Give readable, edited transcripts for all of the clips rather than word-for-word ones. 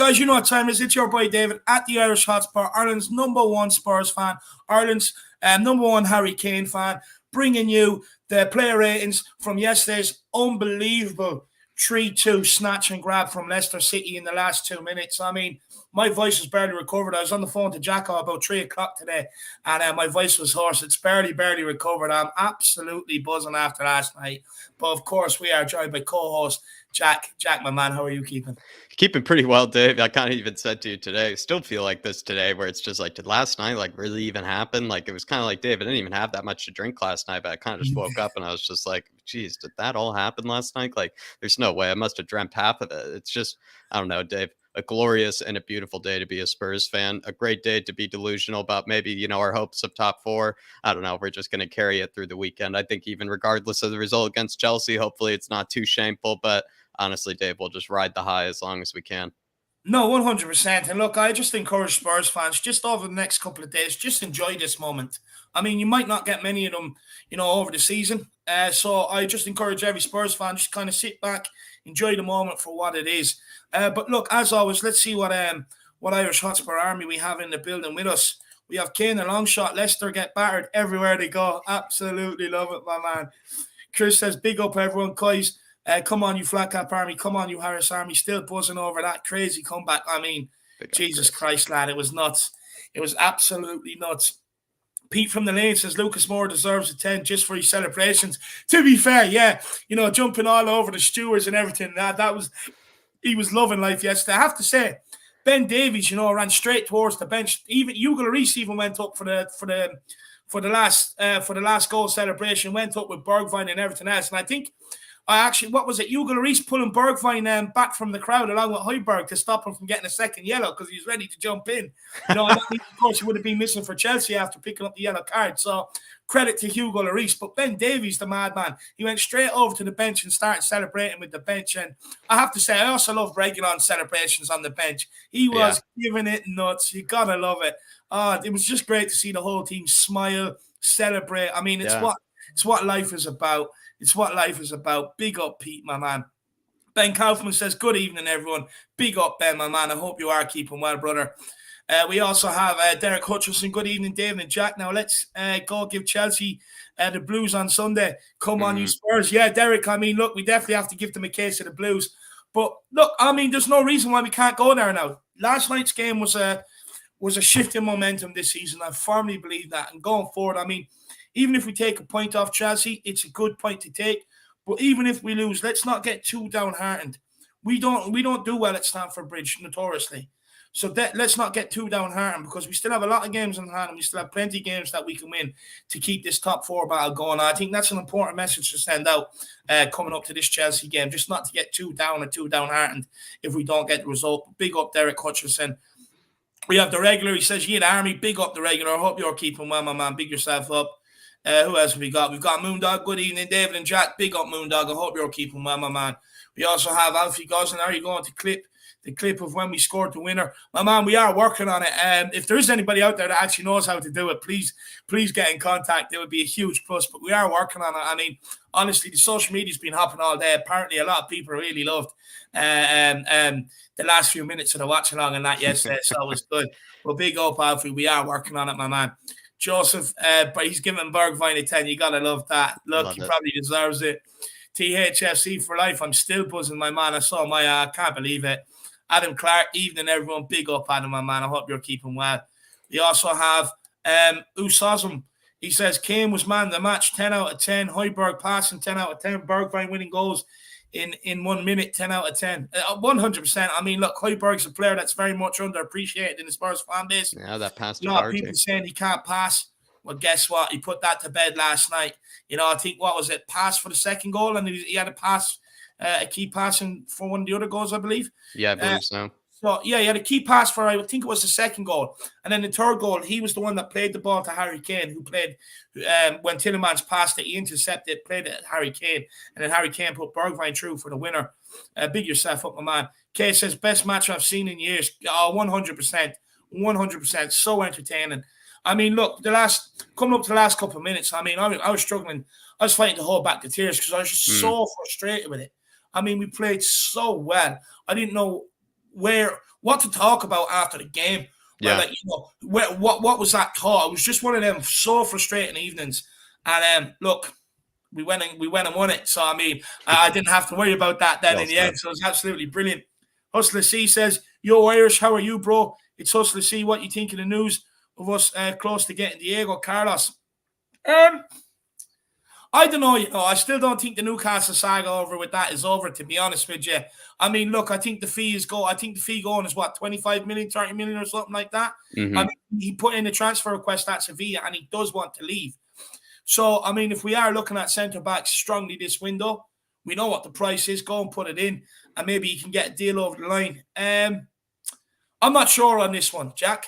guys, you know what time it is. It's your boy David at the Irish Hotspur, Ireland's #1 Spurs fan, Ireland's #1 Harry Kane fan, bringing you the player ratings from yesterday's unbelievable 3-2 snatch and grab from Leicester City in the last 2 minutes. I mean, my voice was barely recovered. I was on the phone to Jackal about 3 o'clock today, and my voice was hoarse. It's barely recovered. I'm absolutely buzzing after last night. But, of course, we are joined by co-host Jack. Jack, my man, how are you keeping? Keeping pretty well, Dave. I kind of even said to you today, still feel like this today, where it's just like, did last night like really even happen? Like it was kind of like, Dave, I didn't even have that much to drink last night, but I kind of just woke up and I was just like, geez, did that all happen last night? Like there's no way. I must have dreamt half of it. It's just, I don't know, Dave, a glorious and a beautiful day to be a Spurs fan, a great day to be delusional about maybe, our hopes of top 4. I don't know. We're just going to carry it through the weekend. I think even regardless of the result against Chelsea, hopefully it's not too shameful, but honestly, Dave, we'll just ride the high as long as we can. No, 100%. And look, I just encourage Spurs fans, just over the next couple of days, just enjoy this moment. I mean, you might not get many of them, over the season. So I just encourage every Spurs fan, just kind of sit back, enjoy the moment for what it is. But look, as always, let's see what Irish Hotspur Army we have in the building with us. We have Kane, a long shot. Leicester get battered everywhere they go. Absolutely love it, my man. Chris says, big up everyone, guys. Come on, you Flat Cap Army. Come on, you Harris Army. Still buzzing over that crazy comeback. I mean, Jesus Christ, lad. It was nuts. It was absolutely nuts. Pete from the lane says Lucas Moore deserves a 10 just for his celebrations. To be fair, yeah, jumping all over the stewards and everything. He was loving life yesterday. I have to say, Ben Davies, ran straight towards the bench. Even Hugo Laurice even went up for the last goal celebration. Went up with Bergwijn and everything else. And I think. What was it? Hugo Laurice pulling Bergwijn back from the crowd along with Højbjerg to stop him from getting a second yellow because he was ready to jump in. I think, of course, he would have been missing for Chelsea after picking up the yellow card. So credit to Hugo Laurice. But Ben Davies, the madman, he went straight over to the bench and started celebrating with the bench. And I have to say, I also love Reguilon's celebrations on the bench. He was giving it nuts. You got to love it. It was just great to see the whole team smile, celebrate. I mean, it's what life is about. It's what life is about. Big up, Pete, my man. Ben Kaufman says, good evening, everyone. Big up, Ben, my man. I hope you are keeping well, brother. We also have Derek Hutchinson. Good evening, David and Jack. Now, let's go give Chelsea the Blues on Sunday. Come on, you Spurs. Yeah, Derek, I mean, look, we definitely have to give them a case of the Blues. But, look, I mean, there's no reason why we can't go there now. Last night's game was a shift in momentum this season. I firmly believe that. And going forward, I mean, even if we take a point off Chelsea, it's a good point to take. But even if we lose, let's not get too downhearted. We don't do well at Stamford Bridge, notoriously. So let's not get too downhearted because we still have a lot of games in hand and we still have plenty of games that we can win to keep this top 4 battle going. I think that's an important message to send out coming up to this Chelsea game, just not to get too down or too downhearted if we don't get the result. Big up Derek Hutchinson. We have the regular. He says, yeah, the Army, big up the regular. I hope you're keeping well, my man. Big yourself up. Who else have we got? We've got Moondog. Good evening, David and Jack. Big up, Moondog. I hope you're keeping well, my man. We also have Alfie Gosling. Are you going to clip the clip of when we scored the winner? My man, we are working on it. If there is anybody out there that actually knows how to do it, please get in contact. It would be a huge plus, but we are working on it. I mean, honestly, the social media's been hopping all day. Apparently, a lot of people really loved the last few minutes of the watch along and that yesterday, so it was good. But big up, Alfie. We are working on it, my man. Joseph, but he's giving Bergwijn a 10. You got to love that. Look, he probably deserves it. THFC for life. I'm still buzzing, my man. I saw I can't believe it. Adam Clark, evening, everyone. Big up, Adam, my man. I hope you're keeping well. We also have Usazum. He says, Kane was man of the match, 10 out of 10. Højbjerg passing, 10 out of 10. Bergwijn winning goals in 1 minute, 10 out of 10. 100%. I mean, look, Højbjerg's a player that's very much underappreciated in the Spurs fan base. Yeah, that pass to a lot of people saying he can't pass. Well, guess what? He put that to bed last night. I think, what was it? Pass for the second goal, and he had a pass, a key passing for one of the other goals, I believe. Yeah, I believe so. So, yeah, he had a key pass for, I think it was the second goal. And then the third goal, he was the one that played the ball to Harry Kane, who played, when Tielemans passed it, he intercepted, played it at Harry Kane. And then Harry Kane put Bergwijn through for the winner. Big yourself up, my man. Kay says, best match I've seen in years. 100%. 100%. So entertaining. I mean, look, coming up to the last couple of minutes, I mean, I was struggling. I was fighting to hold back the tears because I was just so frustrated with it. I mean, we played so well. I didn't know where what to talk about after the game. Well, Yeah. what was that thought? It was just one of them so frustrating evenings. And look, we went and won it. So I mean, I didn't have to worry about that then Well in the said. end. So it was absolutely brilliant. Hustler C says, "Yo, Irish, how are you, bro? It's Hustler C. What you think of the news of us close to getting Diego Carlos?" I don't know, I still don't think the Newcastle saga over with that is over, to be honest with you. I mean, look, I think the fee going is what, 25 million, 30 million or something like that. Mm-hmm. I mean, he put in a transfer request at Sevilla and he does want to leave. So, I mean, if we are looking at centre-backs strongly this window, we know what the price is. Go and put it in and maybe you can get a deal over the line. I'm not sure on this one, Jack.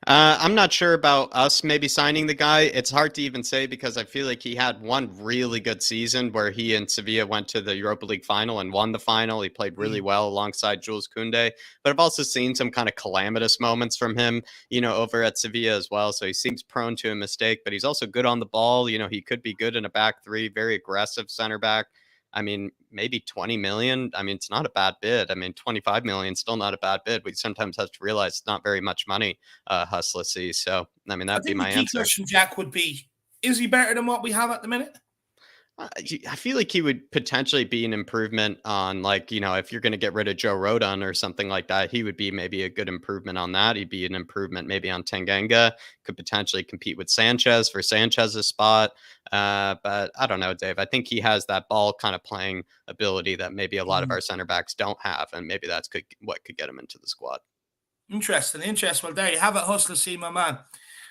I'm not sure about us maybe signing the guy. It's hard to even say because I feel like he had one really good season where he and Sevilla went to the Europa League final and won the final. He played really well alongside Jules Koundé. But I've also seen some kind of calamitous moments from him, over at Sevilla as well. So he seems prone to a mistake, but he's also good on the ball. He could be good in a back three, very aggressive center back. I mean, maybe 20 million. I mean, it's not a bad bid. I mean, 25 million, still not a bad bid. We sometimes have to realize it's not very much money, Hustler C. So, I mean, that'd be my answer. The key question, Jack, would be, is he better than what we have at the minute? I feel like he would potentially be an improvement on, if you're going to get rid of Joe Rodon or something like that, he would be maybe a good improvement on that. He'd be an improvement maybe on Tanganga, could potentially compete with Sanchez for Sanchez's spot. But I don't know, Dave. I think he has that ball kind of playing ability that maybe a lot of our center backs don't have. And maybe that's what could get him into the squad. Interesting. Well, there you have it, Hustler C, my man.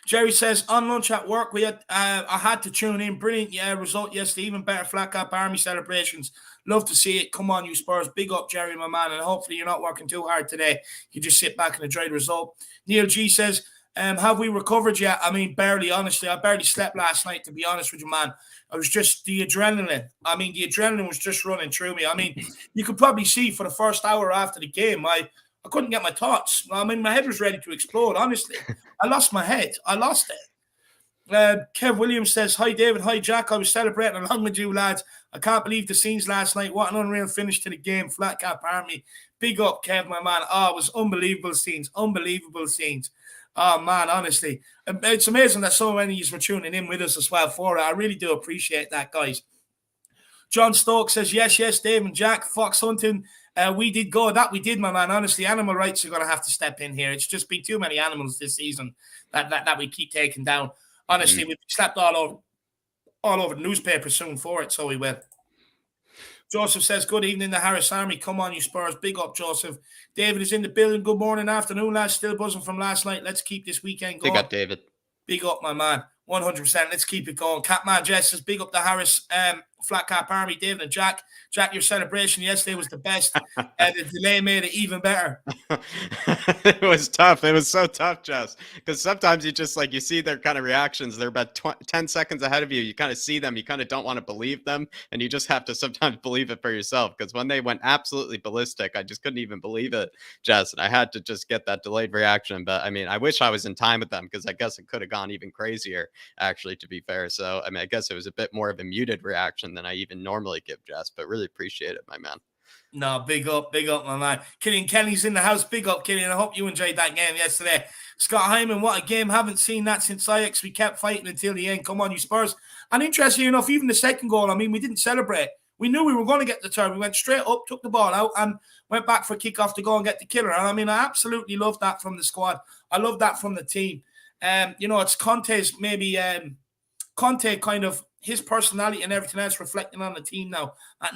Jerry says, on lunch at work, I had to tune in. Brilliant result yesterday. Even better flat cap army celebrations. Love to see it. Come on, you Spurs. Big up, Jerry, my man. And hopefully you're not working too hard today. You just sit back and enjoy the result. Neil G says, have we recovered yet? I mean, barely, honestly. I barely slept last night, to be honest with you, man. I was just the adrenaline. I mean, the adrenaline was just running through me. I mean, you could probably see for the first hour after the game, I couldn't get my thoughts. I mean, my head was ready to explode, honestly. I lost my head. I lost it. Kev Williams says, hi, David. Hi, Jack. I was celebrating along with you, lads. I can't believe the scenes last night. What an unreal finish to the game. Flat cap army. Big up, Kev, my man. Oh, it was unbelievable scenes. Unbelievable scenes. Oh, man, honestly. It's amazing that so many of you were tuning in with us as well for it. I really do appreciate that, guys. John Stokes says, yes, Dave and Jack. Fox hunting. We did go. That we did, my man. Honestly, animal rights are going to have to step in here. It's just been too many animals this season that we keep taking down. Honestly, we've slept all over the newspaper soon for it, so we will. Joseph says, good evening, the Harris Army. Come on, you Spurs. Big up, Joseph. David is in the building. Good morning, afternoon, lads. Still buzzing from last night. Let's keep this weekend going. Big up, David. Big up, my man. 100%. Let's keep it going. Catman Jess says, big up the Harris Flat Cap Army, David and Jack. Jack, your celebration yesterday was the best. The delay made it even better. It was tough. It was so tough, Jess. Because sometimes you see their kind of reactions. They're about 10 seconds ahead of you. You kind of see them. You kind of don't want to believe them. And you just have to sometimes believe it for yourself. Because when they went absolutely ballistic, I just couldn't even believe it, Jess. And I had to just get that delayed reaction. But I mean, I wish I was in time with them because I guess it could have gone even crazier, actually, to be fair. So, I mean, I guess it was a bit more of a muted reaction than I even normally give, Jess. But really appreciate it, my man. No, big up, my man. Killian Kelly's in the house. Big up, Killian. I hope you enjoyed that game yesterday. Scott Hyman, what a game. Haven't seen that since Ajax. We kept fighting until the end. Come on, you Spurs. And interesting enough, even the second goal, I mean, we didn't celebrate. We knew we were going to get the turn. We went straight up, took the ball out, and went back for kick-off to go and get the killer. And I mean, I absolutely love that from the squad. I love that from the team. It's Conte's maybe Conte kind of his personality and everything else reflecting on the team now. That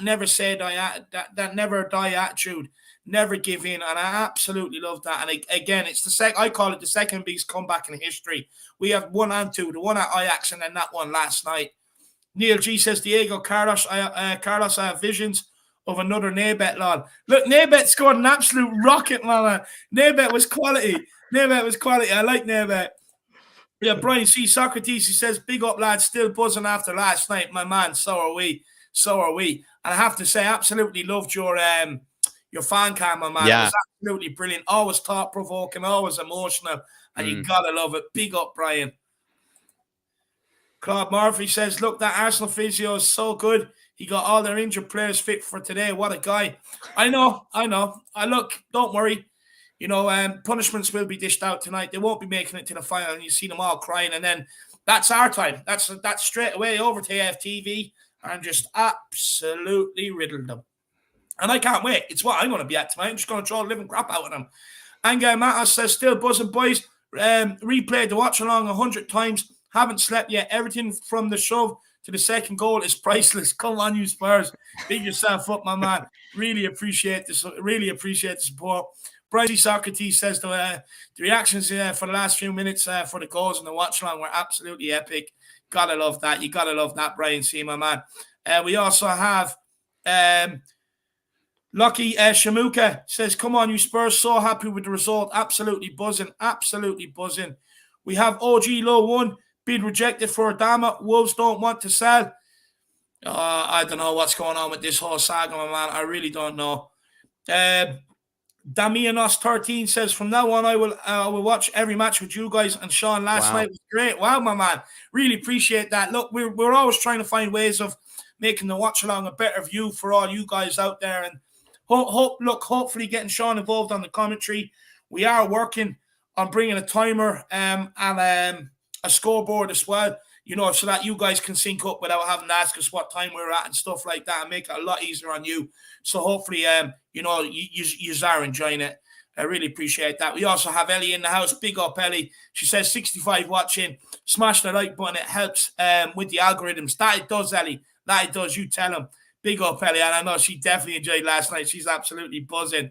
never die attitude, never give in, and I absolutely love that. And again, it's I call it the second biggest comeback in history. We have 1 and 2, the one at Ajax and then that one last night. Neil G says, Diego Carlos, I have visions of another Nebet, lad. Look, Nebet scored an absolute rocket, man. Nebet was quality. I like Nebet. Yeah, Brian C. Socrates, he says, big up, lads, still buzzing after last night. My man, so are we. And I have to say, I absolutely loved your fan cam, my man. Yeah. It was absolutely brilliant. Always thought-provoking, always emotional. And you got to love it. Big up, Brian. Claude Murphy says, look, that Arsenal physio is so good. He got all their injured players fit for today. What a guy. I know. Look, don't worry. punishments will be dished out tonight. They won't be making it to the final, and you see them all crying, and then that's our time. That's straight away over to AFTV and just absolutely riddle them. And I can't wait. It's what I'm going to be at tonight. I'm just going to throw the living crap out of them. Anger Matas says, still buzzing, boys. Replayed the watch along 100 times. Haven't slept yet. Everything from the shove to the second goal is priceless. Come on, you Spurs. Big yourself up, my man. Really appreciate this. Really appreciate the support. Bryce Socrates says the reactions for the last few minutes for the goals and the watch along were absolutely epic. Gotta love that. You gotta love that, Brian C, my man. We also have Lucky Shamuka says, come on, you Spurs, so happy with the result. Absolutely buzzing. Absolutely buzzing. We have OG Low 1 bid rejected for Adama. Wolves don't want to sell. I don't know what's going on with this whole saga, my man. I really don't know. Damianos 13 says, from now on, I will watch every match with you guys and Sean. Last night was great. Wow, my man. Really appreciate that. Look, we're always trying to find ways of making the watch along a better view for all you guys out there. And hopefully getting Sean involved on the commentary. We are working on bringing a timer and a scoreboard as well, so that you guys can sync up without having to ask us what time we're at and stuff like that, and make it a lot easier on you. So hopefully, you are enjoying it. I really appreciate that. We also have Ellie in the house. Big up, Ellie. She says 65 watching. Smash the like button. It helps with the algorithms. That it does, Ellie. That it does. You tell them. Big up, Ellie. And I know she definitely enjoyed last night. She's absolutely buzzing.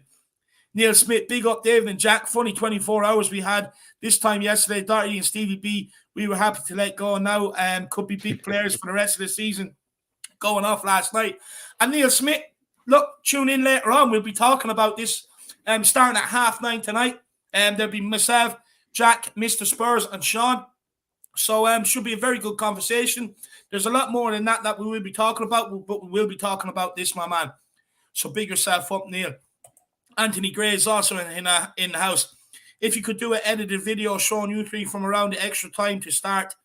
Neil Smith, big up, David and Jack. Funny 24 hours we had this time yesterday. Doherty and Stevie B, we were happy to let go now. Could be big players for the rest of the season. Going off last night. And Neil Smith, look, tune in later on. We'll be talking about this starting at 9:30 tonight. There'll be myself, Jack, Mr. Spurs, and Sean. So should be a very good conversation. There's a lot more than that we will be talking about, but we will be talking about this, my man. So big yourself up, Neil. Anthony Gray is also in the house. If you could do an edited video showing you three from around the extra time to start,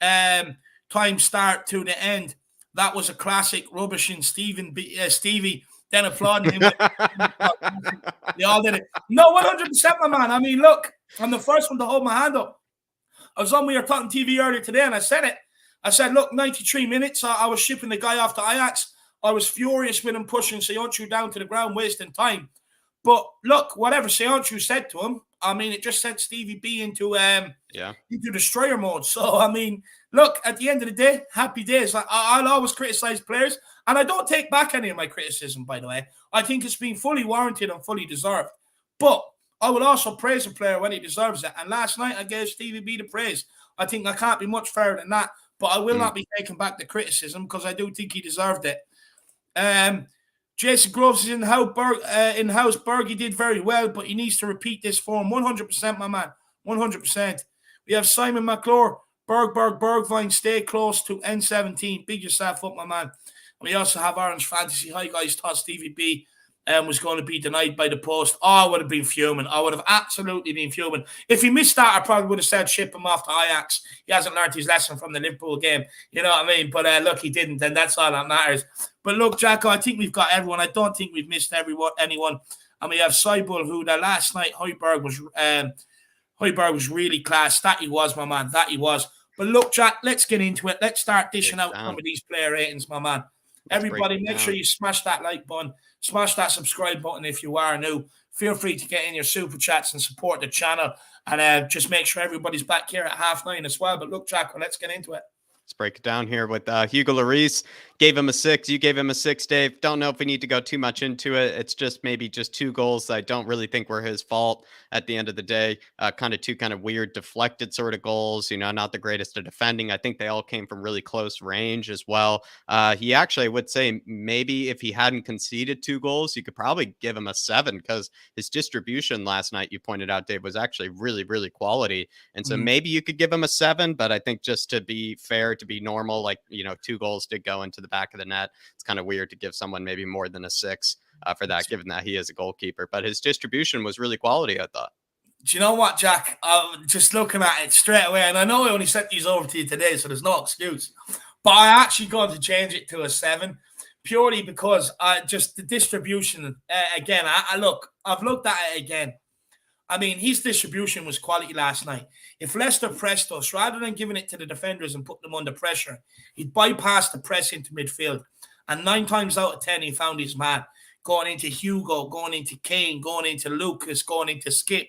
to the end, that was a classic. Rubbish and Stevie then applauding him. They all did it. No, 100%, my man. I mean, look, I'm the first one to hold my hand up. I was on We Are Talking TV earlier today, and I said it. I said, look, 93 minutes. I was shipping the guy off to Ajax. I was furious with him pushing Seonchu down to the ground, wasting time. But look, whatever Seonchu said to him, I mean, it just sent Stevie B into destroyer mode. So, I mean, look, at the end of the day, happy days. I'll always criticize players, and I don't take back any of my criticism, by the way. I think it's been fully warranted and fully deserved. But I will also praise a player when he deserves it. And last night, I gave Stevie B the praise. I think I can't be much fairer than that. But I will not be taking back the criticism because I do think he deserved it. Jason Groves is in the house. Bergie did very well, but he needs to repeat this form. 100%, my man. 100%. We have Simon McClure. Bergvine, stay close to N17. Big yourself up, my man. And we also have Orange Fantasy. Hi, guys. Thought Stevie B was going to be denied by the post. Oh, I would have been fuming. I would have absolutely been fuming. If he missed that, I probably would have said ship him off to Ajax. He hasn't learned his lesson from the Liverpool game. You know what I mean? But look, he didn't, and that's all that matters. But look, Jackal, I think we've got everyone. I don't think we've missed anyone. And we have Seibul, who last night, Højbjerg was really class. That he was, my man. That he was. But look, Jack, let's get into it. Let's start dishing out some of these player ratings, my man. Everybody, make sure you smash that like button. Smash that subscribe button if you are new. Feel free to get in your super chats and support the channel. And just make sure everybody's back here at 9:30 as well. But look, Jackal, let's get into it. Let's break it down here with Hugo Laurice. Gave him a 6. You gave him a 6, Dave. Don't know if we need to go too much into it. It's just maybe just 2 goals that I don't really think were his fault at the end of the day. Two weird deflected sort of goals, not the greatest at defending. I think they all came from really close range as well. He actually, I would say, maybe if he hadn't conceded 2 goals, you could probably give him a 7 because his distribution last night, you pointed out, Dave, was actually really, really quality. And so maybe you could give him a 7, but I think just to be fair, to be normal, 2 goals did go into the back of the net. It's kind of weird to give someone maybe more than a 6 for that, given that he is a goalkeeper. But his distribution was really quality, I thought. Do you know what, Jack? I'm just looking at it straight away, and I know I only sent these over to you today, so there's no excuse. But I actually going to change it to a 7, purely because just the distribution. Again, I've looked at it again. I mean, his distribution was quality last night. If Leicester pressed us, rather than giving it to the defenders and put them under pressure, he'd bypass the press into midfield. And 9 times out of 10, he found his man going into Hugo, going into Kane, going into Lucas, going into Skip.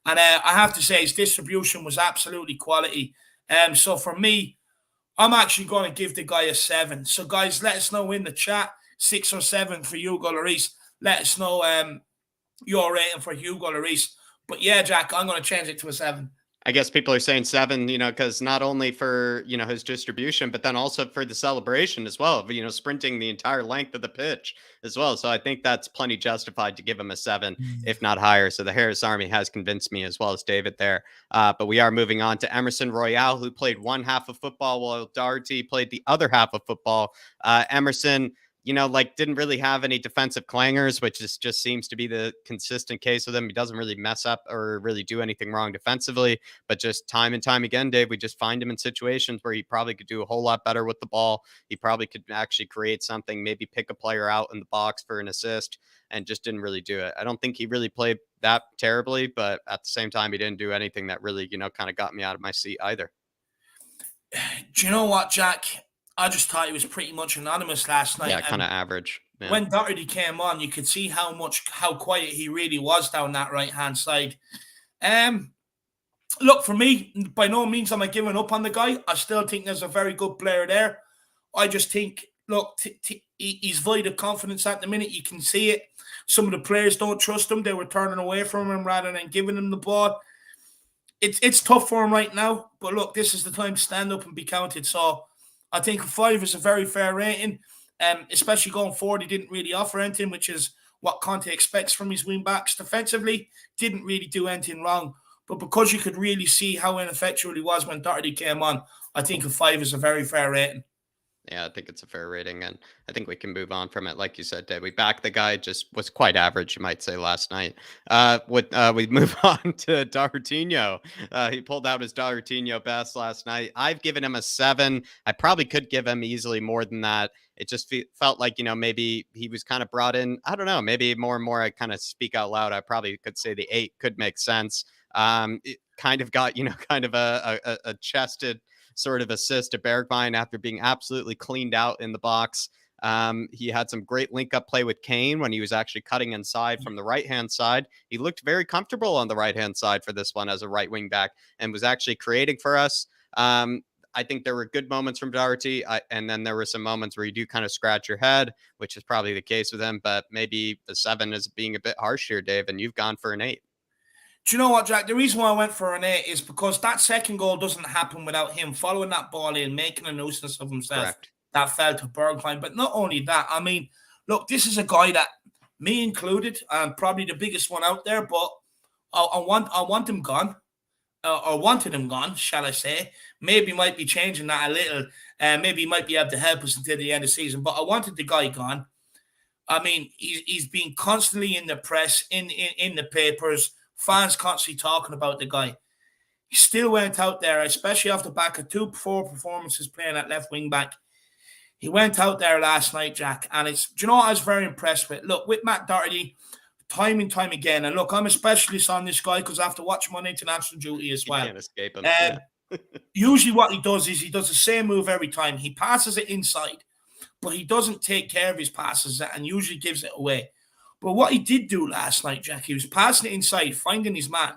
And I have to say, his distribution was absolutely quality. So for me, I'm actually going to give the guy a 7. So guys, let us know in the chat, 6 or 7 for Hugo Laurice. Let us know your rating for Hugo Laurice. But yeah, Jack, I'm going to change it to a 7. I guess people are saying 7, because not only for, his distribution, but then also for the celebration as well, sprinting the entire length of the pitch as well. So I think that's plenty justified to give him a 7, if not higher. So the Harris Army has convinced me, as well as David there. But we are moving on to Emerson Royale, who played one half of football while Doherty played the other half of football. Emerson, didn't really have any defensive clangers, which just seems to be the consistent case with him. He doesn't really mess up or really do anything wrong defensively, but just time and time again, Dave, we just find him in situations where he probably could do a whole lot better with the ball. He probably could actually create something, maybe pick a player out in the box for an assist, and just didn't really do it. I don't think he really played that terribly, but at the same time, he didn't do anything that really, kind of got me out of my seat either. Do you know what, Jack? I just thought he was pretty much anonymous last night. Yeah, kind of average. Yeah. When Doherty came on, you could see how quiet he really was down that right-hand side. Look, for me, by no means am I giving up on the guy. I still think there's a very good player there. I just think, look, he's void of confidence at the minute. You can see it. Some of the players don't trust him. They were turning away from him rather than giving him the ball. It's tough for him right now. But look, this is the time to stand up and be counted. So I think a 5 is a very fair rating. Especially going forward, he didn't really offer anything, which is what Conte expects from his wing backs. Defensively, didn't really do anything wrong. But because you could really see how ineffectual he was when Doherty came on, I think a 5 is a very fair rating. Yeah, I think it's a fair rating, and I think we can move on from it. Like you said, Dave, we backed the guy, just was quite average, you might say, last night. We move on to Dartinho. He pulled out his Dartinho best last night. I've given him a 7. I probably could give him easily more than that. It just felt like, maybe he was kind of brought in. I don't know, maybe more and more I kind of speak out loud. I probably could say the 8 could make sense. It kind of got, kind of a chested sort of assist to Bergwijn after being absolutely cleaned out in the box. He had some great link-up play with Kane when he was actually cutting inside from the right-hand side. He looked very comfortable on the right-hand side for this one as a right wing back and was actually creating for us. I think there were good moments from Doherty, and then there were some moments where you do kind of scratch your head, which is probably the case with him, but maybe the 7 is being a bit harsh here, Dave, and you've gone for an 8. Do you know what, Jack? The reason why I went for an 8 is because that second goal doesn't happen without him following that ball in, making a nuisance of himself. Correct. That fell to Bergwijn. But not only that, I mean, look, this is a guy that, me included, probably the biggest one out there, but I want him gone. Or wanted him gone, shall I say. Maybe might be changing that a little. Maybe he might be able to help us until the end of the season. But I wanted the guy gone. I mean, he's been constantly in the press, in the papers, fans constantly talking about the guy. He still went out there, especially off the back of 2 poor performances playing at left wing back. He went out there last night, Jack, and do you know what I was very impressed with? Look, with Matt Doherty, time and time again, and look, I'm a specialist on this guy because I have to watch him on international duty as well. You can't escape him. Usually what he does is he does the same move every time. He passes it inside, but he doesn't take care of his passes and usually gives it away. But what he did do last night, Jack, he was passing it inside, finding his man.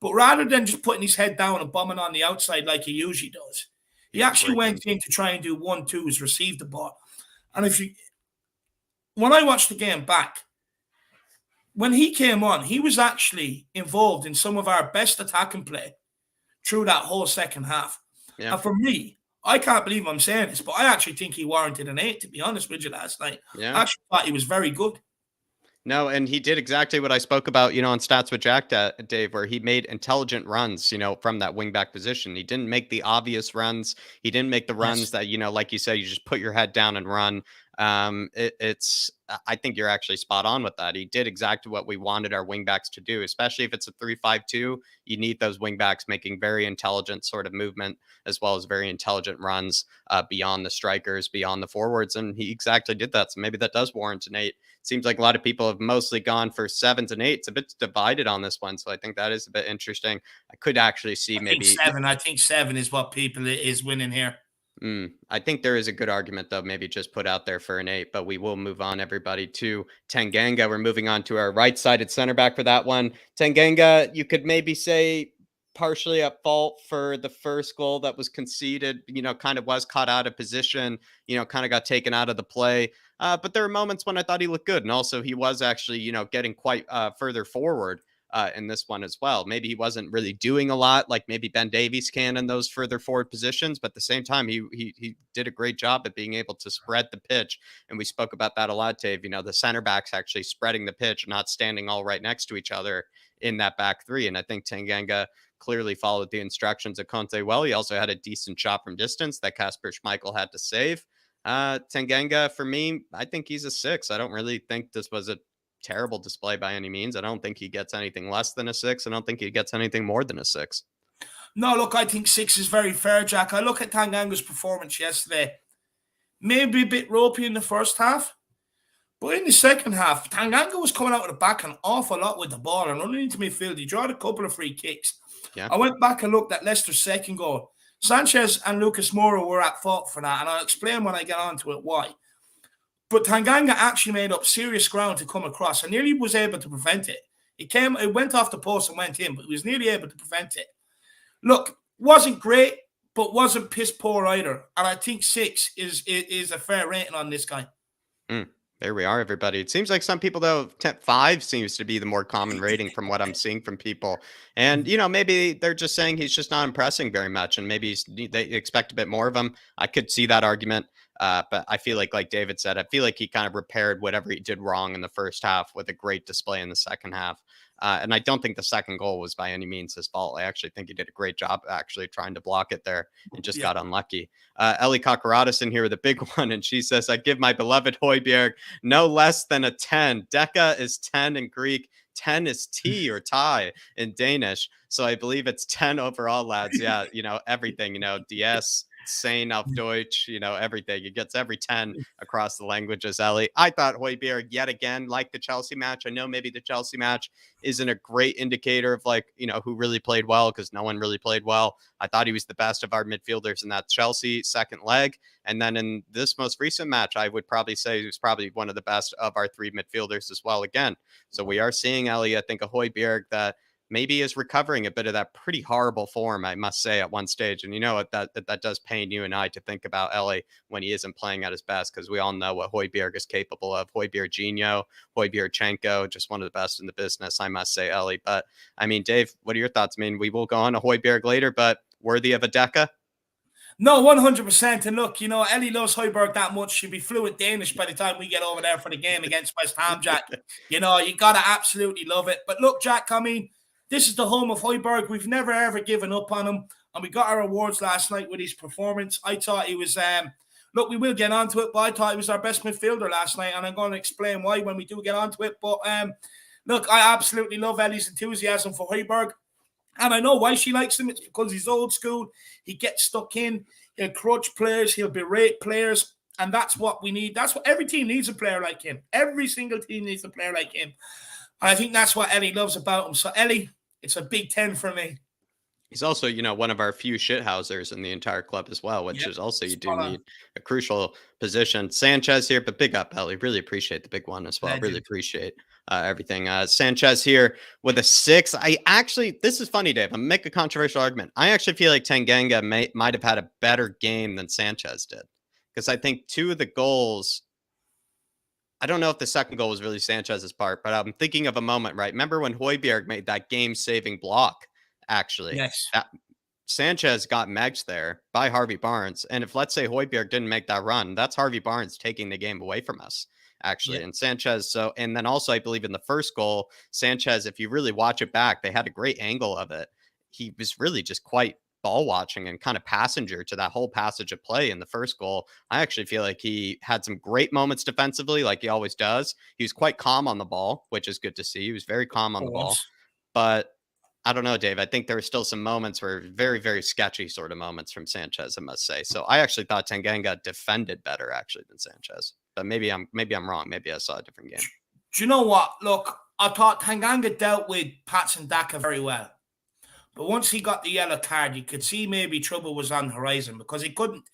But rather than just putting his head down and bombing on the outside like he usually does, he actually went in to try and do 1-2s, receive the ball. And when I watched the game back, when he came on, he was actually involved in some of our best attacking play through that whole second half. Yeah. And for me, I can't believe I'm saying this, but I actually think he warranted an 8, to be honest with you, last night. Yeah. I actually thought he was very good. No, and he did exactly what I spoke about, on Stats with Jack, Dave, where he made intelligent runs, from that wingback position. He didn't make the obvious runs. He didn't make the runs that, like you said, you just put your head down and run. I think you're actually spot on with that. He did exactly what we wanted our wingbacks to do, especially if it's a 3-5-2. You need those wingbacks making very intelligent sort of movement as well as very intelligent runs beyond the strikers, beyond the forwards. And he exactly did that. So maybe that does warrant an 8. Seems like a lot of people have mostly gone for 7s and 8s. A bit divided on this one. So I think that is a bit interesting. I could actually see maybe. I think 7 is what people is winning here. I think there is a good argument, though, maybe just put out there for an 8, but we will move on, everybody, to Tanganga. We're moving on to our right-sided center back for that one. Tanganga, you could maybe say partially at fault for the first goal that was conceded, kind of was caught out of position, kind of got taken out of the play. But there were moments when I thought he looked good. And also he was actually, getting quite further forward in this one as well. Maybe he wasn't really doing a lot like maybe Ben Davies can in those further forward positions, but at the same time, he did a great job at being able to spread the pitch. And we spoke about that a lot, Dave. The center backs actually spreading the pitch, not standing all right next to each other in that back three. And I think Tanganga clearly followed the instructions of Conte well. He also had a decent shot from distance that Kasper Schmeichel had to save. Tanganga, for me, I think he's a 6. I don't really think this was a terrible display by any means. I don't think he gets anything less than a 6. I don't think he gets anything more than a 6. No, look, I think 6 is very fair, Jack. I look at Tanganga's performance yesterday. Maybe a bit ropey in the first half, but in the second half, Tanganga was coming out of the back an awful lot with the ball and running into midfield. He drawed a couple of free kicks. Yeah. I went back and looked at Leicester's second goal. Sanchez and Lucas Moura were at fault for that, and I'll explain when I get onto it why. But Tanganga actually made up serious ground to come across and nearly was able to prevent it. It went off the post and went in, but he was nearly able to prevent it. Look, wasn't great, but wasn't piss poor either. And I think 6 is a fair rating on this guy. There we are, everybody. It seems like some people, though, 5 seems to be the more common rating from what I'm seeing from people. And, maybe they're just saying he's just not impressing very much, and maybe they expect a bit more of him. I could see that argument. But I feel like David said, I feel like he kind of repaired whatever he did wrong in the first half with a great display in the second half. And I don't think the second goal was by any means his fault. I actually think he did a great job actually trying to block it there and just got unlucky. Ellie Kakaratis in here with a big one, and she says, I give my beloved Højbjerg no less than a 10. Deka is 10 in Greek. 10 is T or tie in Danish. So I believe it's 10 overall, lads. Yeah, everything, DS, Sein auf Deutsch, everything. It gets every 10 across the languages, Ellie. I thought Højbjerg, yet again, like the Chelsea match. I know maybe the Chelsea match isn't a great indicator of who really played well, because no one really played well. I thought he was the best of our midfielders in that Chelsea second leg. And then in this most recent match, I would probably say he was probably one of the best of our 3 midfielders as well again. So we are seeing, Ellie, I think, a Højbjerg that maybe is recovering a bit of that pretty horrible form, I must say, at one stage. And that does pain you and I to think about Ellie when he isn't playing at his best, because we all know what Højbjerg is capable of. Højbjerginho, Højbjergchenko, just one of the best in the business, I must say, Ellie. But I mean, Dave, what are your thoughts? I mean, we will go on to Højbjerg later, but worthy of a Deka? No, 100%. And look, Ellie loves Højbjerg that much. She'll be fluent Danish by the time we get over there for the game against West Ham, Jack. You got to absolutely love it. But look, Jack, I mean, this is the home of Højbjerg. We've never, ever given up on him. And we got our awards last night with his performance. I thought he was, look, we will get onto it, but I thought he was our best midfielder last night. And I'm going to explain why when we do get onto it. But look, I absolutely love Ellie's enthusiasm for Højbjerg. And I know why she likes him. It's because he's old school. He gets stuck in. He'll crutch players. He'll berate players. And that's what we need. That's what every team needs, a player like him. Every single team needs a player like him. And I think that's what Ellie loves about him. So, Ellie, it's a big 10 for me. He's also, one of our few shithousers in the entire club as well, which is also, you do need a crucial position. Sanchez here, but big up, Ellie. Really appreciate the big one as well. Really appreciate everything. Sanchez here with a 6. This is funny, Dave. I'm going to make a controversial argument. I actually feel like Tanganga might have had a better game than Sanchez did, because I think 2 of the goals, I don't know if the second goal was really Sanchez's part, but I'm thinking of a moment, right? Remember when Højbjerg made that game-saving block, actually? Yes. Sanchez got megged there by Harvey Barnes. And if, let's say, Højbjerg didn't make that run, that's Harvey Barnes taking the game away from us, actually. Yeah. And Sanchez, and then also, I believe in the first goal, Sanchez, if you really watch it back, they had a great angle of it. He was really just quite ball watching and kind of passenger to that whole passage of play in the first goal. I actually feel like he had some great moments defensively, like he always does. He was quite calm on the ball, which is good to see. He was very calm on the ball. But I don't know, Dave. I think there were still some moments where very, very sketchy sort of moments from Sanchez, I must say. So I actually thought Tanganga defended better actually than Sanchez. But maybe I'm wrong. Maybe I saw a different game. Do you know what? Look, I thought Tanganga dealt with Patson Daka very well. But once he got the yellow card, you could see maybe trouble was on the horizon because he couldn't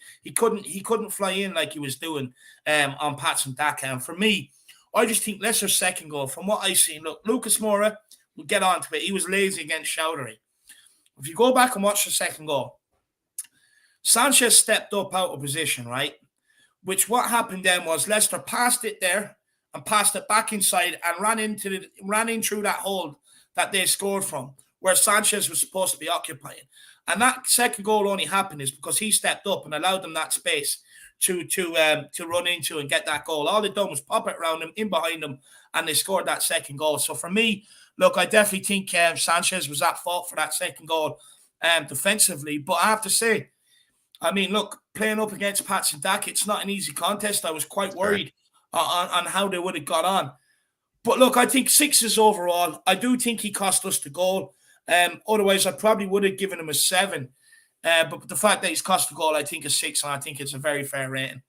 fly in like he was doing on Patson Daka. And for me, I just think Leicester's second goal, from what I've seen, look, Lucas Moura, we'll get on to it. He was lazy against Chowdhury. If you go back and watch the second goal, Sanchez stepped up out of position, right? Which what happened then was Leicester passed it there and passed it back inside and ran in through that hole that they scored from, where Sanchez was supposed to be occupying. And that second goal only happened is because he stepped up and allowed them that space to run into and get that goal. All they done was pop it around him, in behind them, and they scored that second goal. So for me, look, I definitely think Sanchez was at fault for that second goal defensively. But I have to say, I mean, look, playing up against Patson Daka, it's not an easy contest. I was quite worried on how they would have got on. But look, I think 6s overall. I do think he cost us the goal. Otherwise, I probably would have given him a 7. But the fact that he's cost the goal, I think a 6, and I think it's a very fair rating.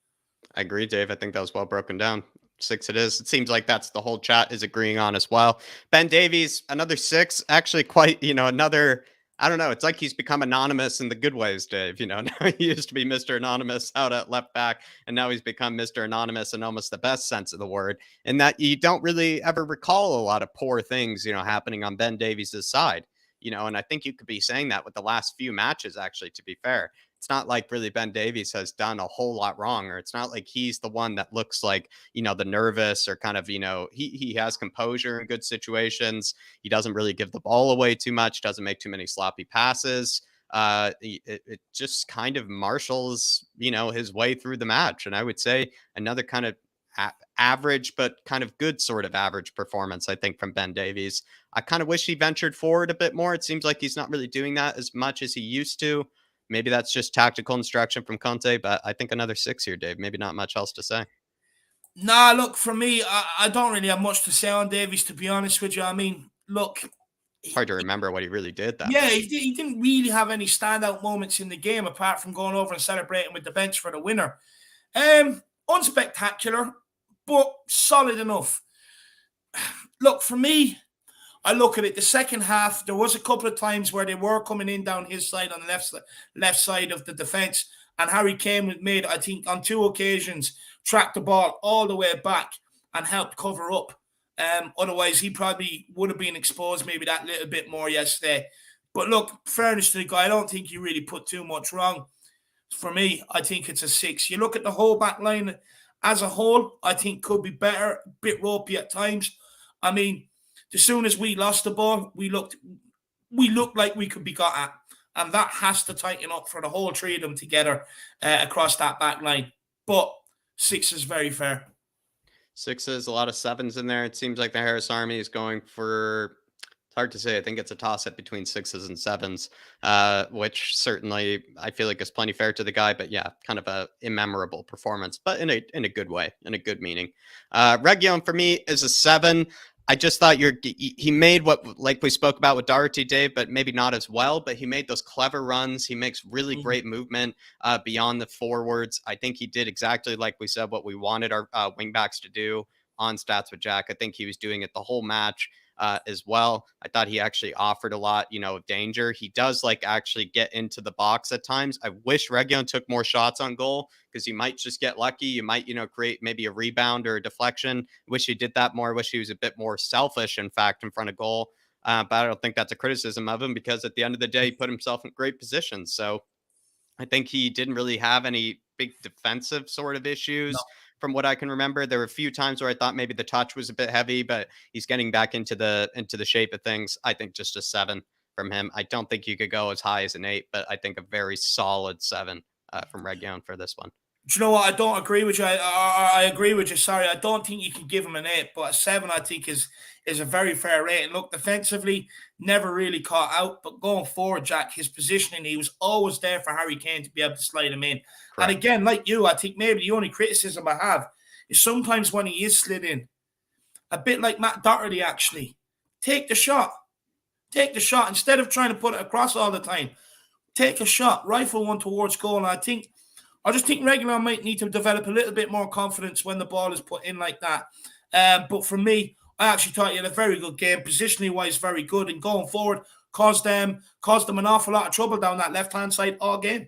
I agree, Dave. I think that was well broken down. 6 it is. It seems like that's the whole chat is agreeing on as well. Ben Davies, another 6. Actually, quite, another. I don't know. It's like he's become anonymous in the good ways, Dave. Now he used to be Mr. Anonymous out at left back, and now he's become Mr. Anonymous in almost the best sense of the word, in that you don't really ever recall a lot of poor things, happening on Ben Davies' side. And I think you could be saying that with the last few matches, actually, to be fair. It's not like really Ben Davies has done a whole lot wrong, or it's not like he's the one that looks like, the nervous or kind of, he has composure in good situations. He doesn't really give the ball away too much, doesn't make too many sloppy passes. It just kind of marshals, his way through the match. And I would say another kind of average, but kind of good sort of average performance, I think, from Ben Davies. I kind of wish he ventured forward a bit more. It seems like he's not really doing that as much as he used to. Maybe that's just tactical instruction from Conte, but I think another 6 here, Dave. Maybe not much else to say. Nah, look, for me, I don't really have much to say on Davies, to be honest with you. I mean, look. Hard to remember what he really did that Yeah, he didn't really have any standout moments in the game, apart from going over and celebrating with the bench for the winner. Unspectacular, but solid enough. Look, for me, I look at it, the second half, there was a couple of times where they were coming in down his side on the left side of the defence, and Harry Kane made, I think, on 2 occasions, tracked the ball all the way back and helped cover up. Otherwise, he probably would have been exposed maybe that little bit more yesterday. But look, fairness to the guy, I don't think he really put too much wrong. For me, I think it's a 6. You look at the whole back line as a whole, I think could be better, a bit ropey at times. I mean, as soon as we lost the ball, we looked like we could be got at. And that has to tighten up for the whole 3 of them together across that back line. But 6 is very fair. 6s, a lot of 7s in there. It seems like the Harris Army is going for, it's hard to say. I think it's a toss-up between 6s and 7s, which certainly I feel like is plenty fair to the guy. But yeah, kind of a immemorable performance, but in a good way, in a good meaning. Region for me is a 7. I just thought he made what, like we spoke about with Doherty, Dave, but maybe not as well. But he made those clever runs. He makes really great movement beyond the forwards. I think he did exactly like we said, what we wanted our wingbacks to do on Stats with Jack. I think he was doing it the whole match as well. I thought he actually offered a lot, of danger. He does actually get into the box at times. I wish Region took more shots on goal, because you might just get lucky. You might, create maybe a rebound or a deflection. Wish he did that more. Wish he was a bit more selfish, in fact, in front of goal. But I don't think that's a criticism of him, because at the end of the day, he put himself in great positions. So I think he didn't really have any big defensive sort of issues. No. From what I can remember, there were a few times where I thought maybe the touch was a bit heavy, but he's getting back into the shape of things. I think just a 7 from him. I don't think you could go as high as an 8, but I think a very solid 7 from Region for this one. Do you know what? I don't agree with you. I agree with you. Sorry, I don't think you can give him an 8, but a 7 I think is a very fair rating. Look, defensively, never really caught out, but going forward, Jack, his positioning, he was always there for Harry Kane to be able to slide him in. And Correct. again, like you, I think maybe the only criticism I have is sometimes when he is slid in, a bit like Matt Doherty, actually, take the shot. Take the shot instead of trying to put it across all the time. Take a shot, rifle one towards goal. And I just think Regular might need to develop a little bit more confidence when the ball is put in like that. But for me, I actually thought he had a very good game, positionally wise, very good, and going forward caused them an awful lot of trouble down that left hand side all game.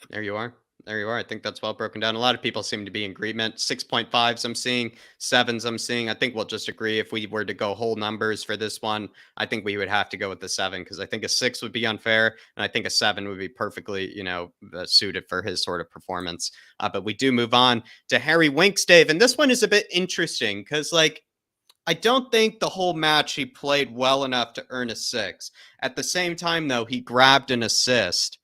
There you are. There you are. I think that's well broken down. A lot of people seem to be in agreement. 6.5s I'm seeing, 7s I'm seeing. I think we'll just agree if we were to go whole numbers for this one, I think we would have to go with the 7 because I think a 6 would be unfair and I think a 7 would be perfectly, suited for his sort of performance. But we do move on to Harry Winks, Dave, and this one is a bit interesting because I don't think the whole match he played well enough to earn a 6. At the same time, though, he grabbed an assist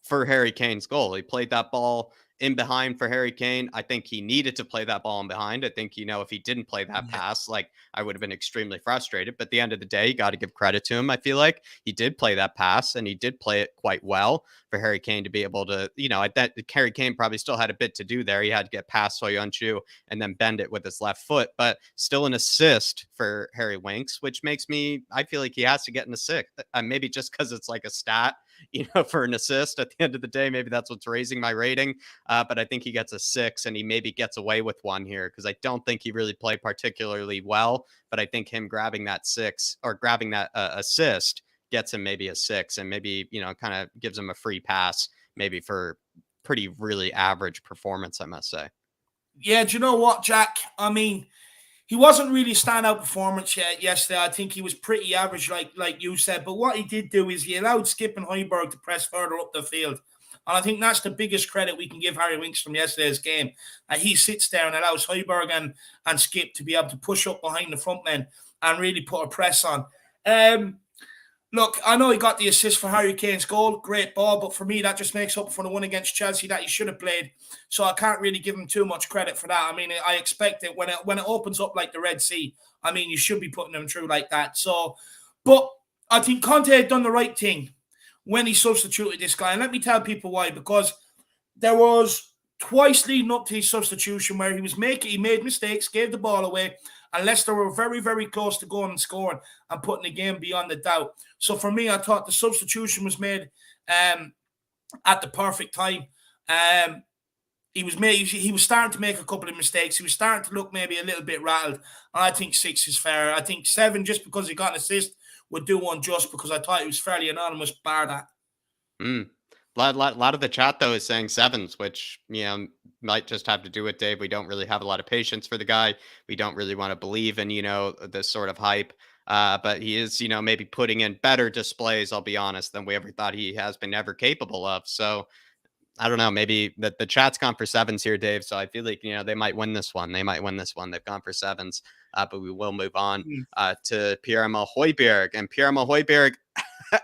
for Harry Kane's goal. He played that ball in behind for Harry Kane. I think he needed to play that ball in behind. I think, if he didn't play that Yeah. pass, like I would have been extremely frustrated. But at the end of the day, you got to give credit to him. I feel like he did play that pass and he did play it quite well for Harry Kane to be able to, that Harry Kane probably still had a bit to do there. He had to get past Soyuncu and then bend it with his left foot, but still an assist for Harry Winks, which makes I feel like he has to get an assist. Maybe just because it's like a stat, for an assist at the end of the day. Maybe that's what's raising my rating. But I think he gets a 6 and he maybe gets away with one here because I don't think he really played particularly well. But I think him grabbing that 6 or grabbing that assist gets him maybe a 6 and maybe, kind of gives him a free pass, maybe for pretty really average performance, I must say. Yeah, do you know what, Jack? I mean, he wasn't really standout performance yet yesterday. I think he was pretty average, like you said. But what he did do is he allowed Skip and Højbjerg to press further up the field. And I think that's the biggest credit we can give Harry Winks from yesterday's game. He sits there and allows Højbjerg and Skip to be able to push up behind the front men and really put a press on. Look, I know he got the assist for Harry Kane's goal. Great ball. But for me, that just makes up for the one against Chelsea that he should have played. So I can't really give him too much credit for that. I mean, I expect it when it opens up like the Red Sea. I mean, you should be putting them through like that. So, but I think Conte had done the right thing when he substituted this guy. And let me tell people why. Because there was twice leading up to his substitution where he made mistakes, gave the ball away, and Leicester were very, very close to going and scoring and putting the game beyond the doubt. So for me, I thought the substitution was made at the perfect time. He was starting to make a couple of mistakes. He was starting to look maybe a little bit rattled. And I think 6 is fair. I think 7, just because he got an assist, would do one just because I thought he was fairly anonymous, bar that. A lot of the chat though is saying 7s, which might just have to do with Dave. We don't really have a lot of patience for the guy. We don't really want to believe in this sort of hype. But he is maybe putting in better displays. I'll be honest, than we ever thought he has been ever capable of. So I don't know. Maybe the chat's gone for 7s here, Dave. So I feel like they might win this one. They've gone for 7s. But we will move on to Pierre-Emile Højbjerg. And Pierre-Emile Højbjerg,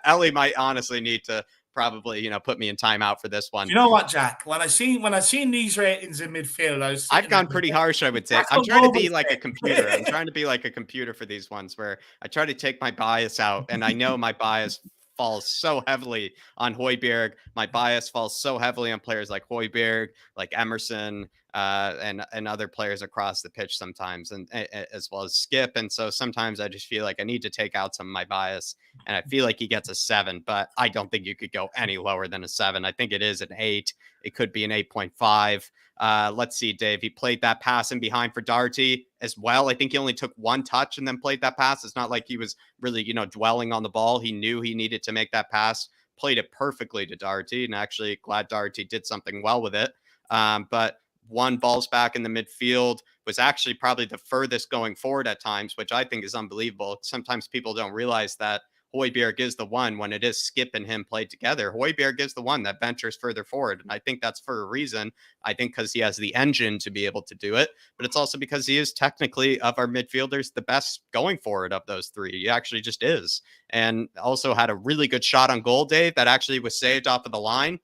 Ellie might honestly need to probably put me in timeout for this one. You know what, Jack? When I seen these ratings in midfield, I've gone pretty harsh, I would say. I'm trying to be like a computer. I'm trying to be like a computer for these ones where I try to take my bias out, and I know my bias falls so heavily on Højbjerg. My bias falls so heavily on players like Højbjerg, like Emerson, and other players across the pitch sometimes, and as well as Skip. And so sometimes I just feel like I need to take out some of my bias, and I feel like he gets a 7, but I don't think you could go any lower than a 7. I think it is an 8. It could be an 8.5. Let's see, Dave. He played that pass in behind for Doherty as well. I think he only took one touch and then played that pass. It's not like he was really, dwelling on the ball. He knew he needed to make that pass, played it perfectly to Doherty, and actually glad Doherty did something well with it. But won balls back in the midfield, was actually probably the furthest going forward at times, which I think is unbelievable. Sometimes people don't realize that Højbjerg is the one, when it is Skip and him played together, Højbjerg is the one that ventures further forward. And I think that's for a reason. I think because he has the engine to be able to do it, but it's also because he is technically, of our midfielders, the best going forward of those 3. He actually just is. And also had a really good shot on goal, Dave, that actually was saved off of the line.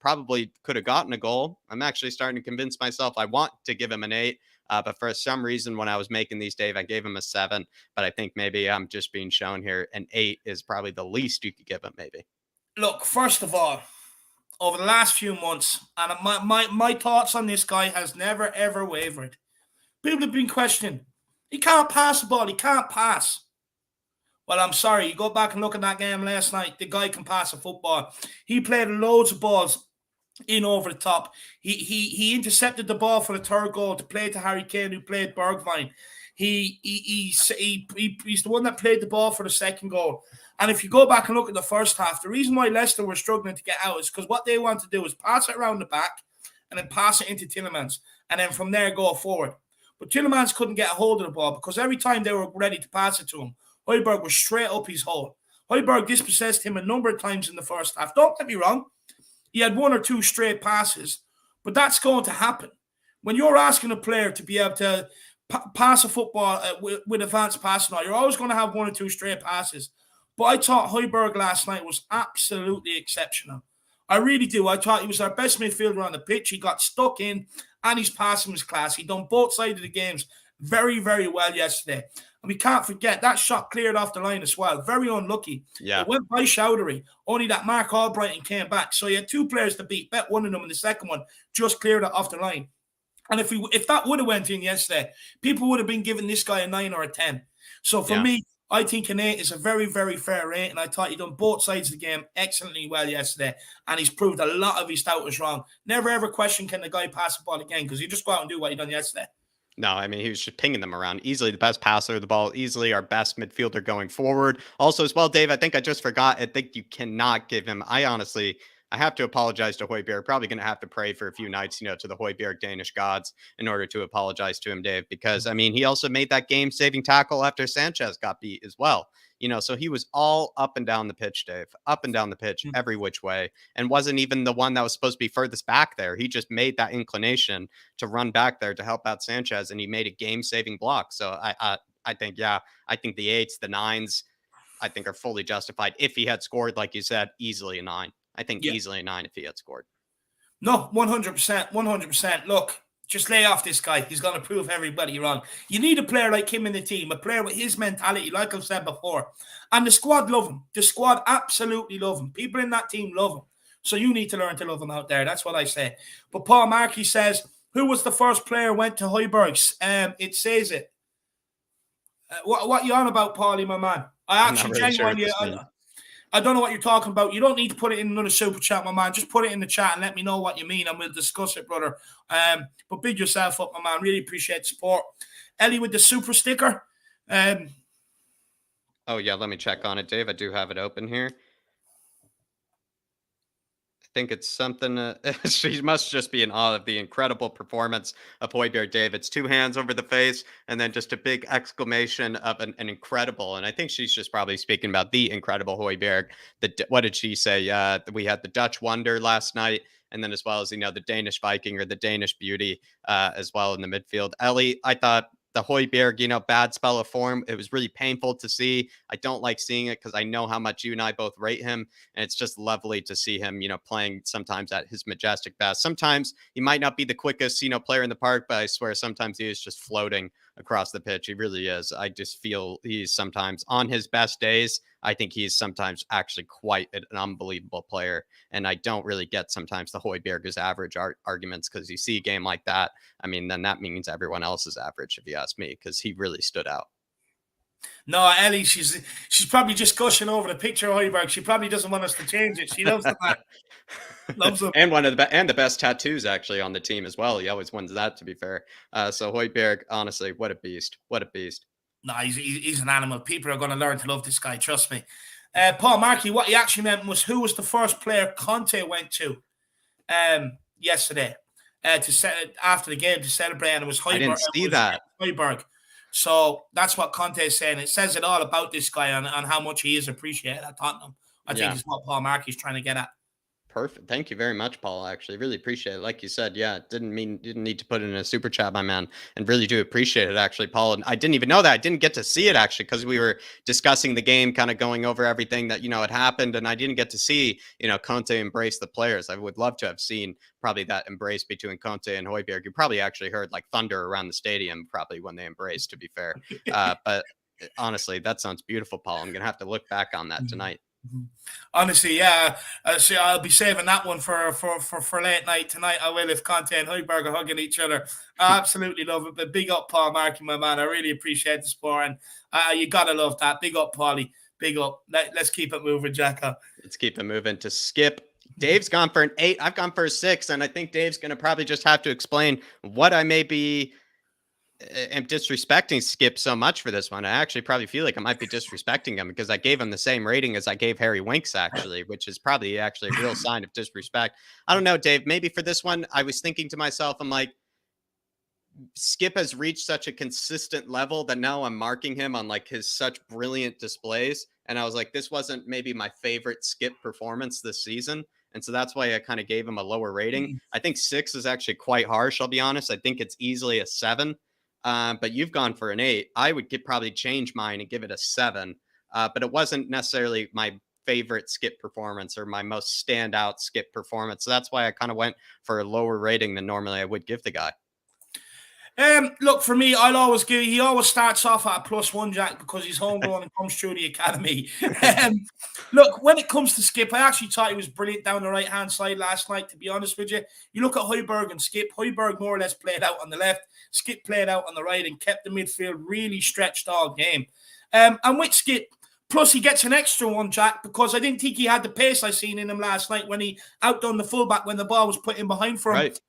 probably could have gotten a goal. I'm actually starting to convince myself I want to give him an 8. But for some reason, when I was making these, Dave, I gave him a 7. But I think maybe I'm just being shown here. An 8 is probably the least you could give him, maybe. Look, first of all, over the last few months, and my thoughts on this guy has never, ever wavered. People have been questioning, he can't pass the ball, he can't pass. Well, I'm sorry, you go back and look at that game last night, the guy can pass a football. He played loads of balls in over the top. He intercepted the ball for the third goal to play to Harry Kane, who played Bergwijn. He's the one that played the ball for the second goal. And if you go back and look at the first half, the reason why Leicester were struggling to get out is because what they want to do is pass it around the back and then pass it into Tielemans, and then from there go forward. But Tielemans couldn't get a hold of the ball because every time they were ready to pass it to him, Højbjerg was straight up his hole. Højbjerg dispossessed him a number of times in the first half. Don't get me wrong. He had 1 or 2 straight passes, but that's going to happen. When you're asking a player to be able to pass a football with advanced passing, you're always going to have 1 or 2 straight passes. But I thought Højbjerg last night was absolutely exceptional. I really do. I thought he was our best midfielder on the pitch. He got stuck in, and his passing was class. He done both sides of the games very, very well yesterday. And we can't forget, that shot cleared off the line as well. Very unlucky. Yeah. It went by Doherty, only that Mark Albrighton came back. So he had 2 players to beat. Bet one of them, and the second one just cleared it off the line. And if that would have went in yesterday, people would have been giving this guy a 9 or a 10. So for me, I think an 8 is a very, very fair rate, and I thought he done both sides of the game excellently well yesterday, and he's proved a lot of his doubters wrong. Never ever question, can the guy pass the ball again, because he just go out and do what he done yesterday. No, I mean, he was just pinging them around. Easily the best passer of the ball, easily our best midfielder going forward. Also, as well, Dave, I think I just forgot, I think you cannot give him, I have to apologize to Højbjerg. Probably going to have to pray for a few nights, to the Højbjerg Danish gods in order to apologize to him, Dave, because, I mean, he also made that game-saving tackle after Sanchez got beat as well. So he was all up and down the pitch, Dave, up and down the pitch, every which way, and wasn't even the one that was supposed to be furthest back there. He just made that inclination to run back there to help out Sanchez, and he made a game-saving block. So I think the 8s, the 9s, I think are fully justified. If he had scored, like you said, easily a 9. I think easily a 9 if he had scored. No, 100%, 100%. Look, just lay off this guy. He's going to prove everybody wrong. You need a player like him in the team, a player with his mentality, like I've said before. And the squad love him. The squad absolutely love him. People in that team love him. So you need to learn to love him out there. That's what I say. But Paul Markey says, who was the first player went to Højbjerg's? It says it. What you on about, Paulie, my man? I actually genuinely... I don't know what you're talking about. You don't need to put it in another super chat, my man. Just put it in the chat and let me know what you mean, and we'll discuss it, brother. But big yourself up, my man. Really appreciate the support. Ellie with the super sticker. Oh, yeah, let me check on it, Dave. I do have it open here. I think it's something. She must just be in awe of the incredible performance of Højbjerg, Dave. It's 2 hands over the face and then just a big exclamation of an incredible. And I think she's just probably speaking about the incredible Højbjerg. What did she say? We had the Dutch Wonder last night, and then as well as the Danish Viking or the Danish Beauty as well in the midfield. Ellie, I thought the Højbjerg, bad spell of form. It was really painful to see. I don't like seeing it because I know how much you and I both rate him. And it's just lovely to see him, playing sometimes at his majestic best. Sometimes he might not be the quickest, player in the park, but I swear sometimes he is just floating across the pitch. He really is. I just feel he's sometimes on his best days. I think he's sometimes actually quite an unbelievable player. And I don't really get sometimes the Højbjerg is average arguments, because you see a game like that, I mean, then that means everyone else is average, if you ask me, because he really stood out. No, Ellie, she's probably just gushing over the picture of Højbjerg. She probably doesn't want us to change it. She loves the man. Loves him. And the best tattoos actually on the team as well. He always wins that, to be fair. So Højbjerg, honestly, what a beast. What a beast. No, he's an animal. People are going to learn to love this guy. Trust me. Paul Markey, what he actually meant was, who was the first player Conte went to yesterday after the game to celebrate, and it was Højbjerg. I didn't see that. Højbjerg. So that's what Conte is saying. It says it all about this guy and how much he is appreciated at Tottenham. I think is what Paul Markey's trying to get at. Perfect. Thank you very much, Paul. Actually, really appreciate it. Like you said, yeah, didn't need to put it in a super chat, my man, and really do appreciate it, actually, Paul. And I didn't even know that. I didn't get to see it actually because we were discussing the game, kind of going over everything that had happened, and I didn't get to see Conte embrace the players. I would love to have seen probably that embrace between Conte and Højbjerg. You probably actually heard like thunder around the stadium probably when they embraced. To be fair, but honestly, that sounds beautiful, Paul. I'm gonna have to look back on that tonight. Honestly, yeah. So I'll be saving that one for late night tonight. I will, if Conte and Højbjerg are hugging each other. I absolutely love it. But big up, Paul Markey, my man. I really appreciate the support. And you got to love that. Big up, Paulie. Big up. Let's keep it moving, Jackal. Let's keep it moving to Skip. Dave's gone for an 8. I've gone for a 6. And I think Dave's going to probably just have to explain what I may be am disrespecting Skip so much for this one. I actually probably feel like I might be disrespecting him because I gave him the same rating as I gave Harry Winks, actually, which is probably actually a real sign of disrespect. I don't know, Dave. Maybe for this one, I was thinking to myself, I'm like, Skip has reached such a consistent level that now I'm marking him on like his such brilliant displays. And I was like, this wasn't maybe my favorite Skip performance this season. And so that's why I kind of gave him a lower rating. I think 6 is actually quite harsh, I'll be honest. I think it's easily a 7. But you've gone for an 8. I would probably change mine and give it a 7. But it wasn't necessarily my favorite Skip performance or my most standout Skip performance. So that's why I kind of went for a lower rating than normally I would give the guy. Look, for me, he always starts off at a +1, Jack, because he's homegrown and comes through the academy. Look, when it comes to Skip, I actually thought he was brilliant down the right-hand side last night, to be honest with you. You look at Højbjerg and Skip. Højbjerg more or less played out on the left. Skip played out on the right and kept the midfield really stretched all game. And with Skip, plus he gets an extra one, Jack, because I didn't think he had the pace I seen in him last night when he outdone the fullback when the ball was put in behind for him. Right.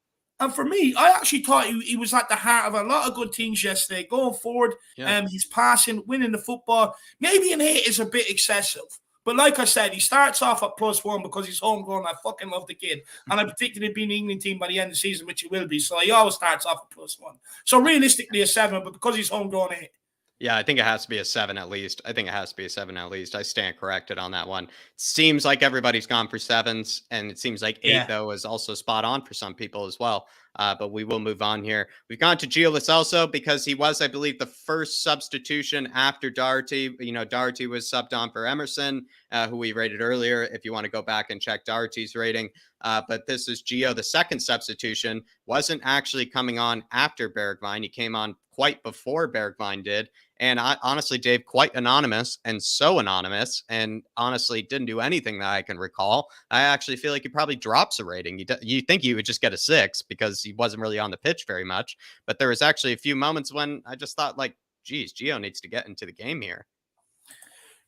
And for me, I actually thought he was at the heart of a lot of good teams yesterday. Going forward, he's passing, winning the football. Maybe an 8 is a bit excessive. But like I said, he starts off at +1 because he's homegrown. I fucking love the kid. And I predicted he'd be in the England team by the end of the season, which he will be. So he always starts off at +1. So realistically, a 7, but because he's homegrown, 8. Yeah, I think it has to be a 7 at least. I think it has to be a 7 at least. I stand corrected on that one. Seems like everybody's gone for 7s, and it seems like 8, though, is also spot on for some people as well. But we will move on here. We've gone to Gio Lo Celso because he was, I believe, the first substitution after Doherty. Doherty was subbed on for Emerson, who we rated earlier, if you want to go back and check Doherty's rating. But this is Gio. The second substitution wasn't actually coming on after Bergwijn. He came on quite before Bergwijn did. And honestly, Dave, quite anonymous and so anonymous, and honestly didn't do anything that I can recall. I actually feel like he probably drops a rating. You think he would just get a 6 because he wasn't really on the pitch very much. But there was actually a few moments when I just thought, like, geez, Gio needs to get into the game here.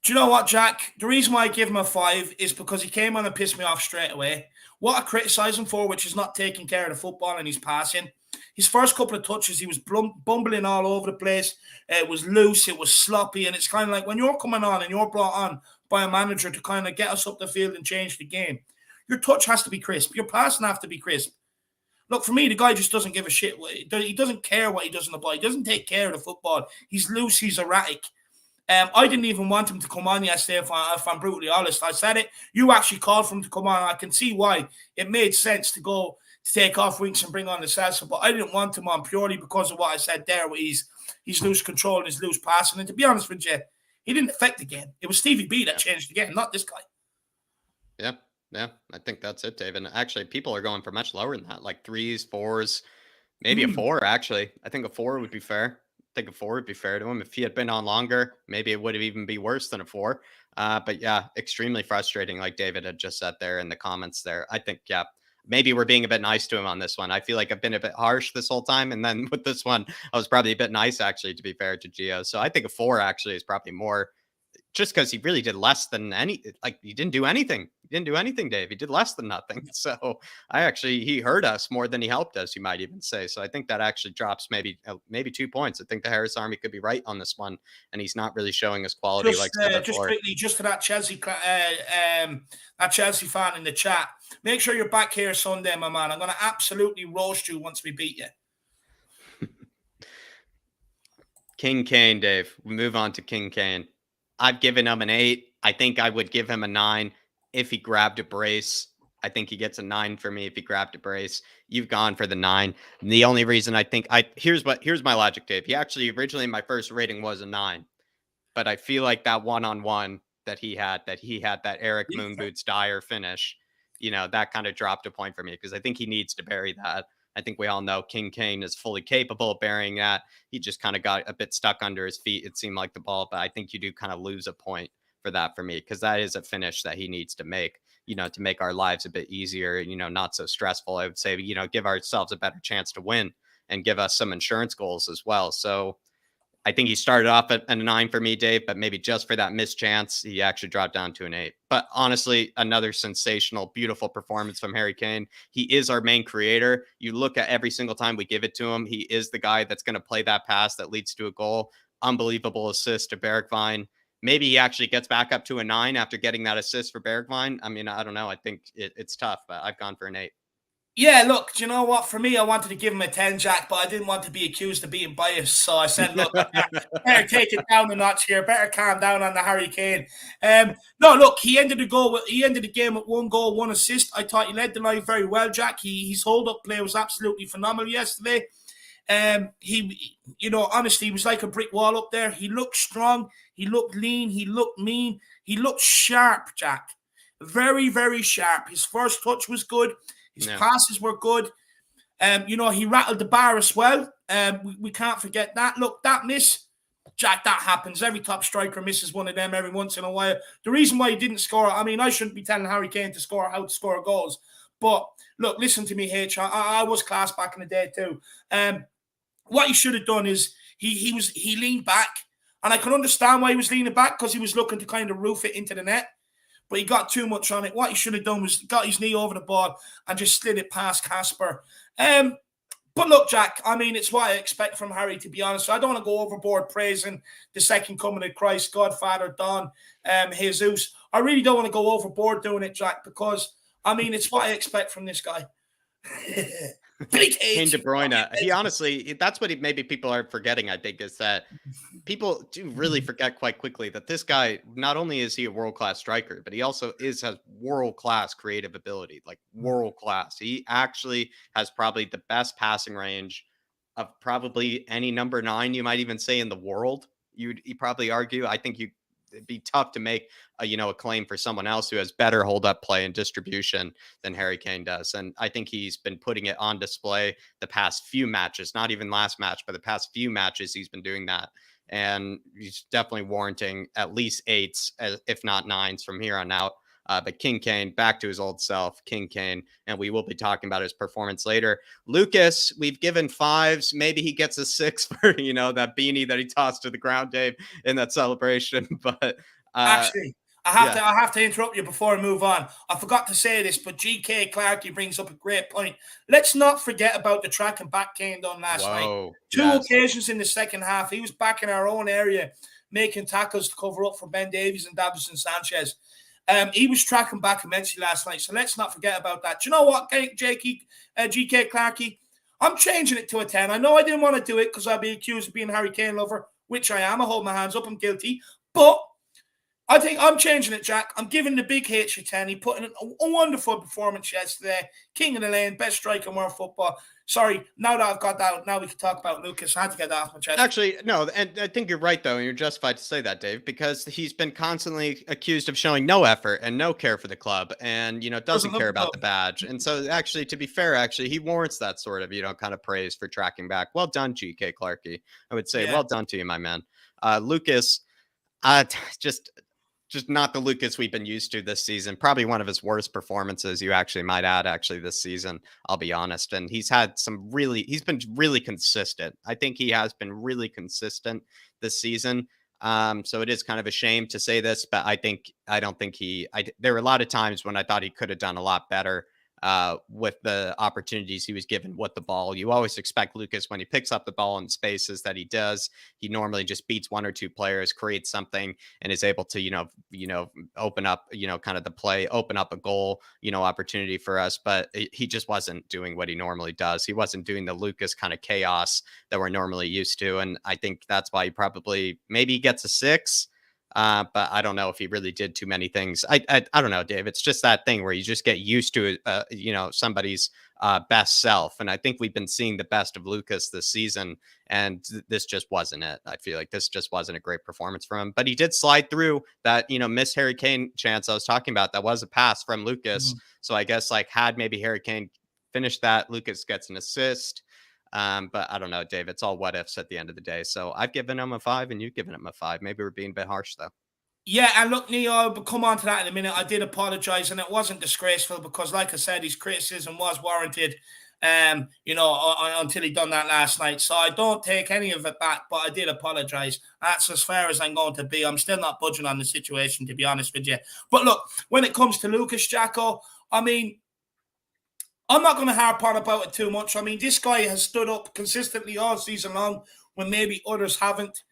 Do you know what, Jack? The reason why I give him a 5 is because he came on and pissed me off straight away. What I criticise him for, which is not taking care of the football and he's passing. His first couple of touches, he was bumbling all over the place. It was loose, it was sloppy, and it's kind of like when you're coming on and you're brought on by a manager to kind of get us up the field and change the game, your touch has to be crisp. Your passing has to be crisp. Look, for me, the guy just doesn't give a shit. He doesn't care what he does on the ball. He doesn't take care of the football. He's loose, he's erratic. I didn't even want him to come on yesterday, if I'm brutally honest. I said it. You actually called for him to come on. I can see why it made sense to take off Winks and bring on Lo Celso, but I didn't want him on purely because of what I said there, where he's loose control and his loose passing. And to be honest with you, he didn't affect the game. It was Stevie B that changed the game, not this guy. Yeah, I think that's it, Dave. And actually, people are going for much lower than that, like 3s, 4s, maybe a 4, actually. I think a 4 would be fair. I think a 4 would be fair to him. If he had been on longer, maybe it would have even be worse than a 4. But yeah, extremely frustrating, like David had just said there in the comments there. I think, yeah, maybe we're being a bit nice to him on this one. I feel like I've been a bit harsh this whole time. And then with this one, I was probably a bit nice, actually, to be fair to Gio. So I think a 4 actually is probably more, just because he really did less than he didn't do anything. He didn't do anything, Dave. He did less than nothing. So he hurt us more than he helped us, you might even say. So I think that actually drops maybe 2 points. I think the Harris Army could be right on this one, and he's not really showing us quality just quickly, just to that Chelsea fan in the chat. Make sure you're back here Sunday, my man. I'm going to absolutely roast you once we beat you. King Kane, Dave. We move on to King Kane. I've given him an 8. I think I would give him a 9 if he grabbed a brace I think he gets a 9 for me if he grabbed a brace. You've gone for the 9. And the only reason I think here's my logic, Dave. He actually originally my first rating was a 9, but I feel like that one-on-one that Eric Moon Boots Dyer finish, that kind of dropped a point for me because I think he needs to bury that. I think we all know Kane is fully capable of burying that. He just kind of got a bit stuck under his feet. It seemed like the ball, but I think you do kind of lose a point for that for me because that is a finish that he needs to make, to make our lives a bit easier, not so stressful. I would say, give ourselves a better chance to win and give us some insurance goals as well. So I think he started off at a 9 for me, Dave, but maybe just for that missed chance, he actually dropped down to an 8. But honestly, another sensational, beautiful performance from Harry Kane. He is our main creator. You look at every single time we give it to him, he is the guy that's going to play that pass that leads to a goal. Unbelievable assist to Bergwijn. Maybe he actually gets back up to a 9 after getting that assist for Bergwijn. I mean, I don't know. I think it's tough, but I've gone for an 8. Yeah, look, do you know what? For me, I wanted to give him a 10, Jack, but I didn't want to be accused of being biased. So I said, look, better take it down a notch here. Better calm down on the Harry Kane. No, look, he ended the game with 1 goal, 1 assist. I thought he led the line very well, Jack. His hold-up play was absolutely phenomenal yesterday. Honestly, he was like a brick wall up there. He looked strong. He looked lean. He looked mean. He looked sharp, Jack. Very, very sharp. His first touch was good. His passes were good. He rattled the bar as well. We can't forget that. Look, that miss, Jack, that happens. Every top striker misses one of them every once in a while. The reason why he didn't score, I mean, I shouldn't be telling Harry Kane how to score goals. But look, listen to me, H. I was class back in the day too. What he should have done is he leaned back. And I can understand why he was leaning back because he was looking to kind of roof it into the net. But he got too much on it. What he should have done was got his knee over the ball and just slid it past Casper. But look, Jack, I mean, it's what I expect from Harry, to be honest. I don't want to go overboard praising the second coming of Christ, Godfather, Don, Jesus. I really don't want to go overboard doing it, Jack, because, I mean, it's what I expect from this guy. Kane De Bruyne. He honestly, that's what maybe people are forgetting, I think, is that people do really forget quite quickly that this guy, not only is he a world-class striker, but he also has world-class creative ability, like world-class. He actually has probably the best passing range of probably any number 9, you might even say, in the world. You'd probably argue. I think it'd be tough to make a claim for someone else who has better hold up play and distribution than Harry Kane does. And I think he's been putting it on display the past few matches, not even last match, but the past few matches he's been doing that. And he's definitely warranting at least 8s, if not 9s from here on out. But King Kane, back to his old self, King Kane, and we will be talking about his performance later. Lucas, we've given 5s. Maybe he gets a 6 for, that beanie that he tossed to the ground, Dave, in that celebration. But actually, I have to interrupt you before I move on. I forgot to say this, but GK Clarkey brings up a great point. Let's not forget about the track and back Kane done last night. Two occasions in the second half. He was back in our own area, making tackles to cover up for Ben Davies and Davies and Sanchez. He was tracking back immensely last night, so let's not forget about that. Do you know what, GK Clarkey? I'm changing it to a 10. I know I didn't want to do it because I'd be accused of being a Harry Kane lover, which I am. I hold my hands up. I'm guilty. But I think I'm changing it, Jack. I'm giving the big H a 10. He put in a wonderful performance yesterday. King of the lane, best striker in world football. Sorry, now that I've got that, now we can talk about Lucas. I had to get that off my chest. Actually, no, and I think you're right, though, and you're justified to say that, Dave, because he's been constantly accused of showing no effort and no care for the club and, doesn't care about the badge. And so, actually, to be fair, he warrants that sort of, kind of praise for tracking back. Well done, GK Clarkey. I would say, well done to you, my man. Lucas, just not the Lucas we've been used to this season. Probably one of his worst performances, you actually might add, this season, I'll be honest. And he's been really consistent. I think he has been really consistent this season. So it is kind of a shame to say this, but there were a lot of times when I thought he could have done a lot better with the opportunities he was given with the ball. You always expect Lucas, when he picks up the ball in spaces that he does, he normally just beats 1 or 2 players, creates something, and is able to, open up, kind of the play, open up a goal, opportunity for us. But he just wasn't doing what he normally does. He wasn't doing the Lucas kind of chaos that we're normally used to. And I think that's why maybe he gets a 6. But I don't know if he really did too many things. I don't know, Dave. It's just that thing where you just get used to somebody's best self. And I think we've been seeing the best of Lucas this season, and this just wasn't it. I feel like this just wasn't a great performance from him. But he did slide through that, miss Harry Kane chance I was talking about. That was a pass from Lucas. So I guess like had maybe Harry Kane finished that, Lucas gets an assist. But I don't know, Dave. It's all what ifs at the end of the day. So I've given him a 5, and you've given him a 5. Maybe we're being a bit harsh though. Yeah, and look, Neo, I'll come on to that in a minute. I did apologise, and it wasn't disgraceful because, like I said, his criticism was warranted. Until he done that last night. So I don't take any of it back, but I did apologise. That's as far as I'm going to be. I'm still not budging on the situation, to be honest with you. But look, when it comes to Lucas, Jackal, I mean, I'm not going to harp on about it too much. I mean, this guy has stood up consistently all season long when maybe others haven't.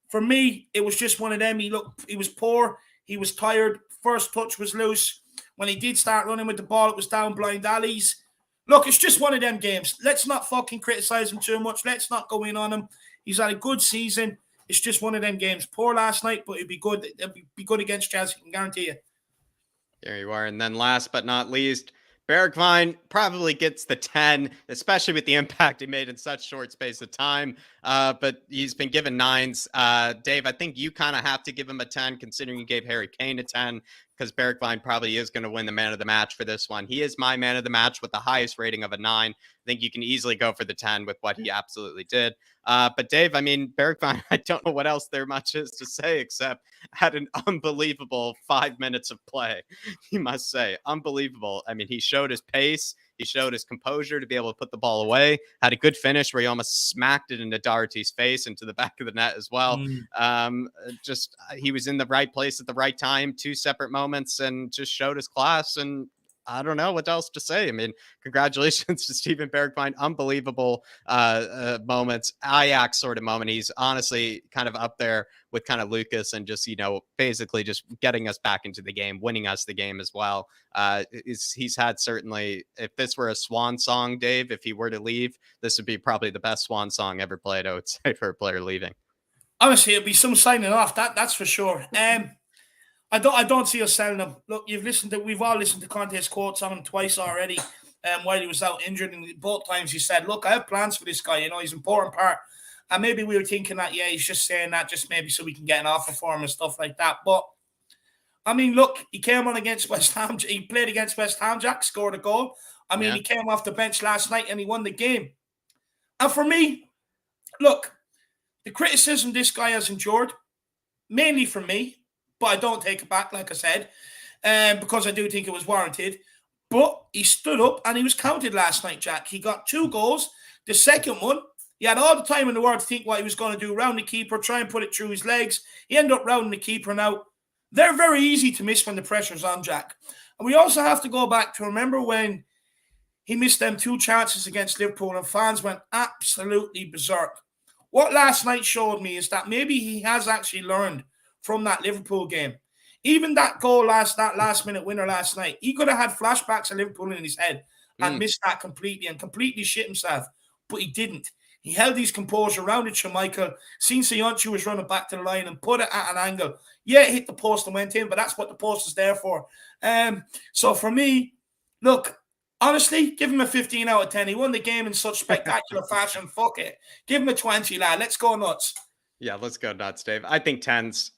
For me, it was just one of them. He was poor. He was tired. First touch was loose. When he did start running with the ball, it was down blind alleys. Look, it's just one of them games. Let's not fucking criticize him too much. Let's not go in on him. He's had a good season. It's just one of them games. Poor last night, but it'd be good. It'd be good against Chelsea, I can guarantee you. There you are. And then last but not least, Bergwijn probably gets the 10, especially with the impact he made in such short space of time. But he's been given 9s. Dave, I think you kind of have to give him a 10, considering you gave Harry Kane a 10, because Bergwijn probably is going to win the man of the match for this one. He is my man of the match with the highest rating of a 9. I think you can easily go for the 10 with what he absolutely did. But Dave, I mean, Bergwijn, I don't know what else there much is to say except had an unbelievable 5 minutes of play. You must say, unbelievable. I mean, he showed his pace. He showed his composure to be able to put the ball away. Had a good finish where he almost smacked it into Doherty's face into the back of the net as well. He was in the right place at the right time, 2 separate moments, and just showed his class. And I don't know what else to say. I mean, congratulations to Steven Bergwijn. Unbelievable moments. Ajax sort of moment. He's honestly kind of up there with kind of Lucas and just, basically just getting us back into the game, winning us the game as well. He's had certainly, if this were a swan song, Dave, if he were to leave, this would be probably the best swan song ever played, I would say, for a player leaving. Honestly, it'd be some signing off. That's for sure. I don't see us selling him. Look, we've all listened to Conte's quotes on him twice already. While he was out injured, and both times he said, "Look, I have plans for this guy. He's an important part." And maybe we were thinking that, yeah, he's just saying that just maybe so we can get an offer for him and stuff like that. But I mean, look, he came on against West Ham. He played against West Ham. Jack scored a goal. I mean, He came off the bench last night and he won the game. And for me, look, the criticism this guy has endured, mainly from me, but I don't take it back, like I said, because I do think it was warranted. But he stood up and he was counted last night, Jack. He got 2 goals. The second one, he had all the time in the world to think what he was going to do, round the keeper, try and put it through his legs. He ended up rounding the keeper. Now, they're very easy to miss when the pressure's on, Jack. And we also have to go back to remember when he missed them 2 chances against Liverpool and fans went absolutely berserk. What last night showed me is that maybe he has actually learned from that Liverpool game. Even that goal, that last-minute winner last night, he could have had flashbacks of Liverpool in his head and missed that completely shit himself. But he didn't. He held his composure, rounded Schmeichel, seen Sionchu was running back to the line and put it at an angle. Yeah, it hit the post and went in, but that's what the post is there for. So for me, look, honestly, give him a 15 out of 10. He won the game in such spectacular fashion. Fuck it. Give him a 20, lad. Let's go nuts. Yeah, let's go nuts, Dave. I think 10s.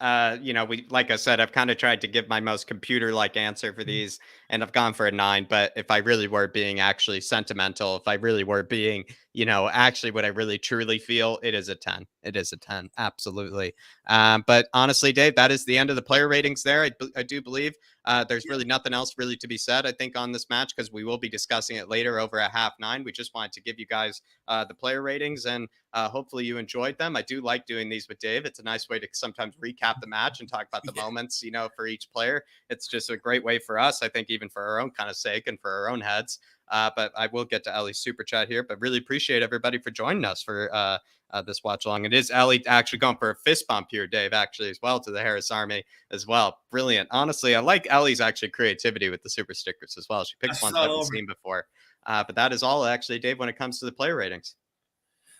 Like I said, I've kind of tried to give my most computer-like answer for these, and I've gone for a 9. But if I really were being actually sentimental, if I really were being, actually what I really truly feel, it is a 10. It is a 10, absolutely. But honestly, Dave, that is the end of the player ratings there. I do believe there's really nothing else really to be said, I think, on this match, because we will be discussing it later over at 9:30. We just wanted to give you guys the player ratings, and hopefully you enjoyed them. I do like doing these with Dave. It's a nice way to sometimes recap the match and talk about the moments, for each player. It's just a great way for us, I think, even for our own kind of sake and for our own heads. But I will get to Ellie's super chat here, but really appreciate everybody for joining us for this watch along. It is Ellie actually going for a fist bump here, Dave, actually, as well, to the Harris Army as well. Brilliant. Honestly, I like Ellie's actually creativity with the super stickers as well. She picks ones I haven't seen before. But that is all, actually, Dave, when it comes to the player ratings.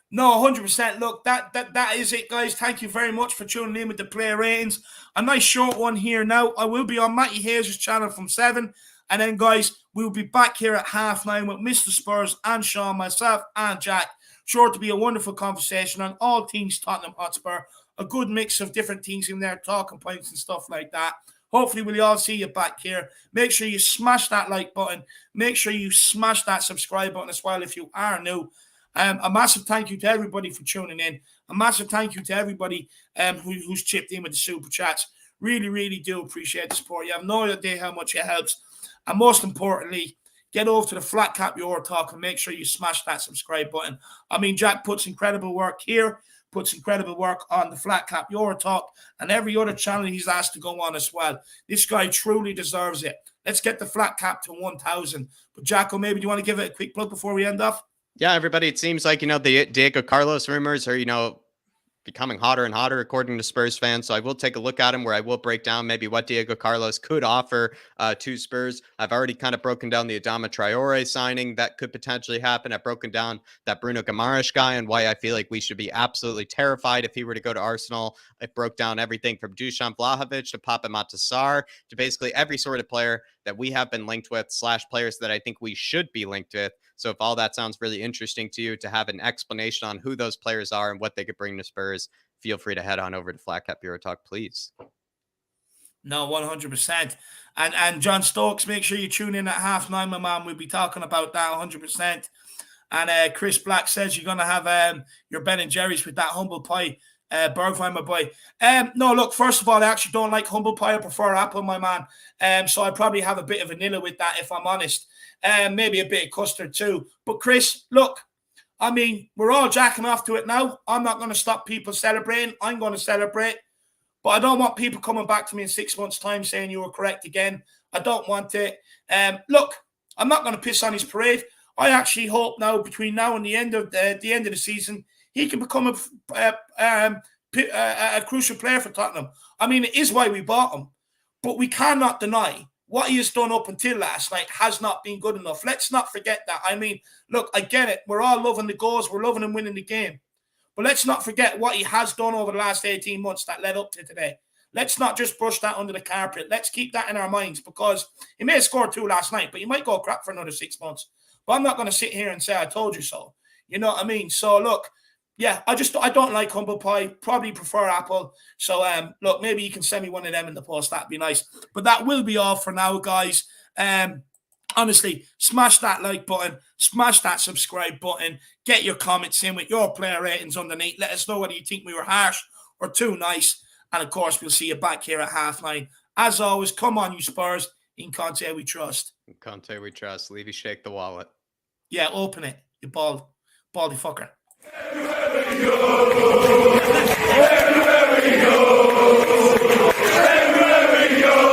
No, 100%. Look, that is it, guys. Thank you very much for tuning in with the player ratings. A nice short one here now. I will be on Matty Hayes' channel from 7. And then, guys, we'll be back here at 9:30 with Mr. Spurs and Sean, myself, and Jack. Sure to be a wonderful conversation on all teams Tottenham Hotspur. A good mix of different teams in there, talking points and stuff like that. Hopefully, we'll all see you back here. Make sure you smash that like button. Make sure you smash that subscribe button as well if you are new. A massive thank you to everybody for tuning in. A massive thank you to everybody who's chipped in with the super chats. Really, really do appreciate the support. You have no idea how much it helps. And most importantly, get over to the flatcapeurotalk and make sure you smash that subscribe button. I mean, Jack puts incredible work here, puts incredible work on the flatcapeurotalk and every other channel he's asked to go on as well. This guy truly deserves it. Let's get the flat cap to 1,000. But Jackal, maybe do you want to give it a quick plug before we end off? Yeah, everybody, it seems like, the Diego Carlos rumors are, becoming hotter and hotter according to Spurs fans. So I will take a look at him where I will break down maybe what Diego Carlos could offer to Spurs. I've already kind of broken down the Adama Traore signing that could potentially happen. I've broken down that Bruno Guimaraes guy and why I feel like we should be absolutely terrified if he were to go to Arsenal. I broke down everything from Dusan Vlahovic to Papa Matasar to basically every sort of player that we have been linked with / players that I think we should be linked with. So if all that sounds really interesting to you, to have an explanation on who those players are and what they could bring to Spurs, feel free to head on over to Flat Cap Euro Talk, please. No, 100%. And John Stokes, make sure you tune in at 9:30, my man. We'll be talking about that 100%. And Chris Black says you're going to have your Ben and Jerry's with that humble pie. Bergwijn, my boy. No, look, first of all, I actually don't like humble pie. I prefer apple, my man. So I probably have a bit of vanilla with that, if I'm honest. Maybe a bit of custard too. But Chris, look, I mean, we're all jacking off to it now. I'm not going to stop people celebrating. I'm going to celebrate. But I don't want people coming back to me in 6 months' time saying you were correct again. I don't want it. Look, I'm not going to piss on his parade. I actually hope now, between now and the end of the season, he can become a crucial player for Tottenham. I mean, it is why we bought him. But we cannot deny what he has done up until last night has not been good enough. Let's not forget that. I mean, look, I get it. We're all loving the goals. We're loving him winning the game. But let's not forget what he has done over the last 18 months that led up to today. Let's not just brush that under the carpet. Let's keep that in our minds, because he may have scored 2 last night, but he might go crap for another 6 months. But I'm not going to sit here and say I told you so. You know what I mean? So, look, yeah, I don't like humble pie. Probably prefer apple. So, look, maybe you can send me one of them in the post. That'd be nice. But that will be all for now, guys. Honestly, smash that like button. Smash that subscribe button. Get your comments in with your player ratings underneath. Let us know whether you think we were harsh or too nice. And, of course, we'll see you back here at 9:30. As always, come on, you Spurs. In Conte we trust. In Conte we trust. Levy, shake the wallet. Yeah, open it, you baldy fucker. Everywhere we go.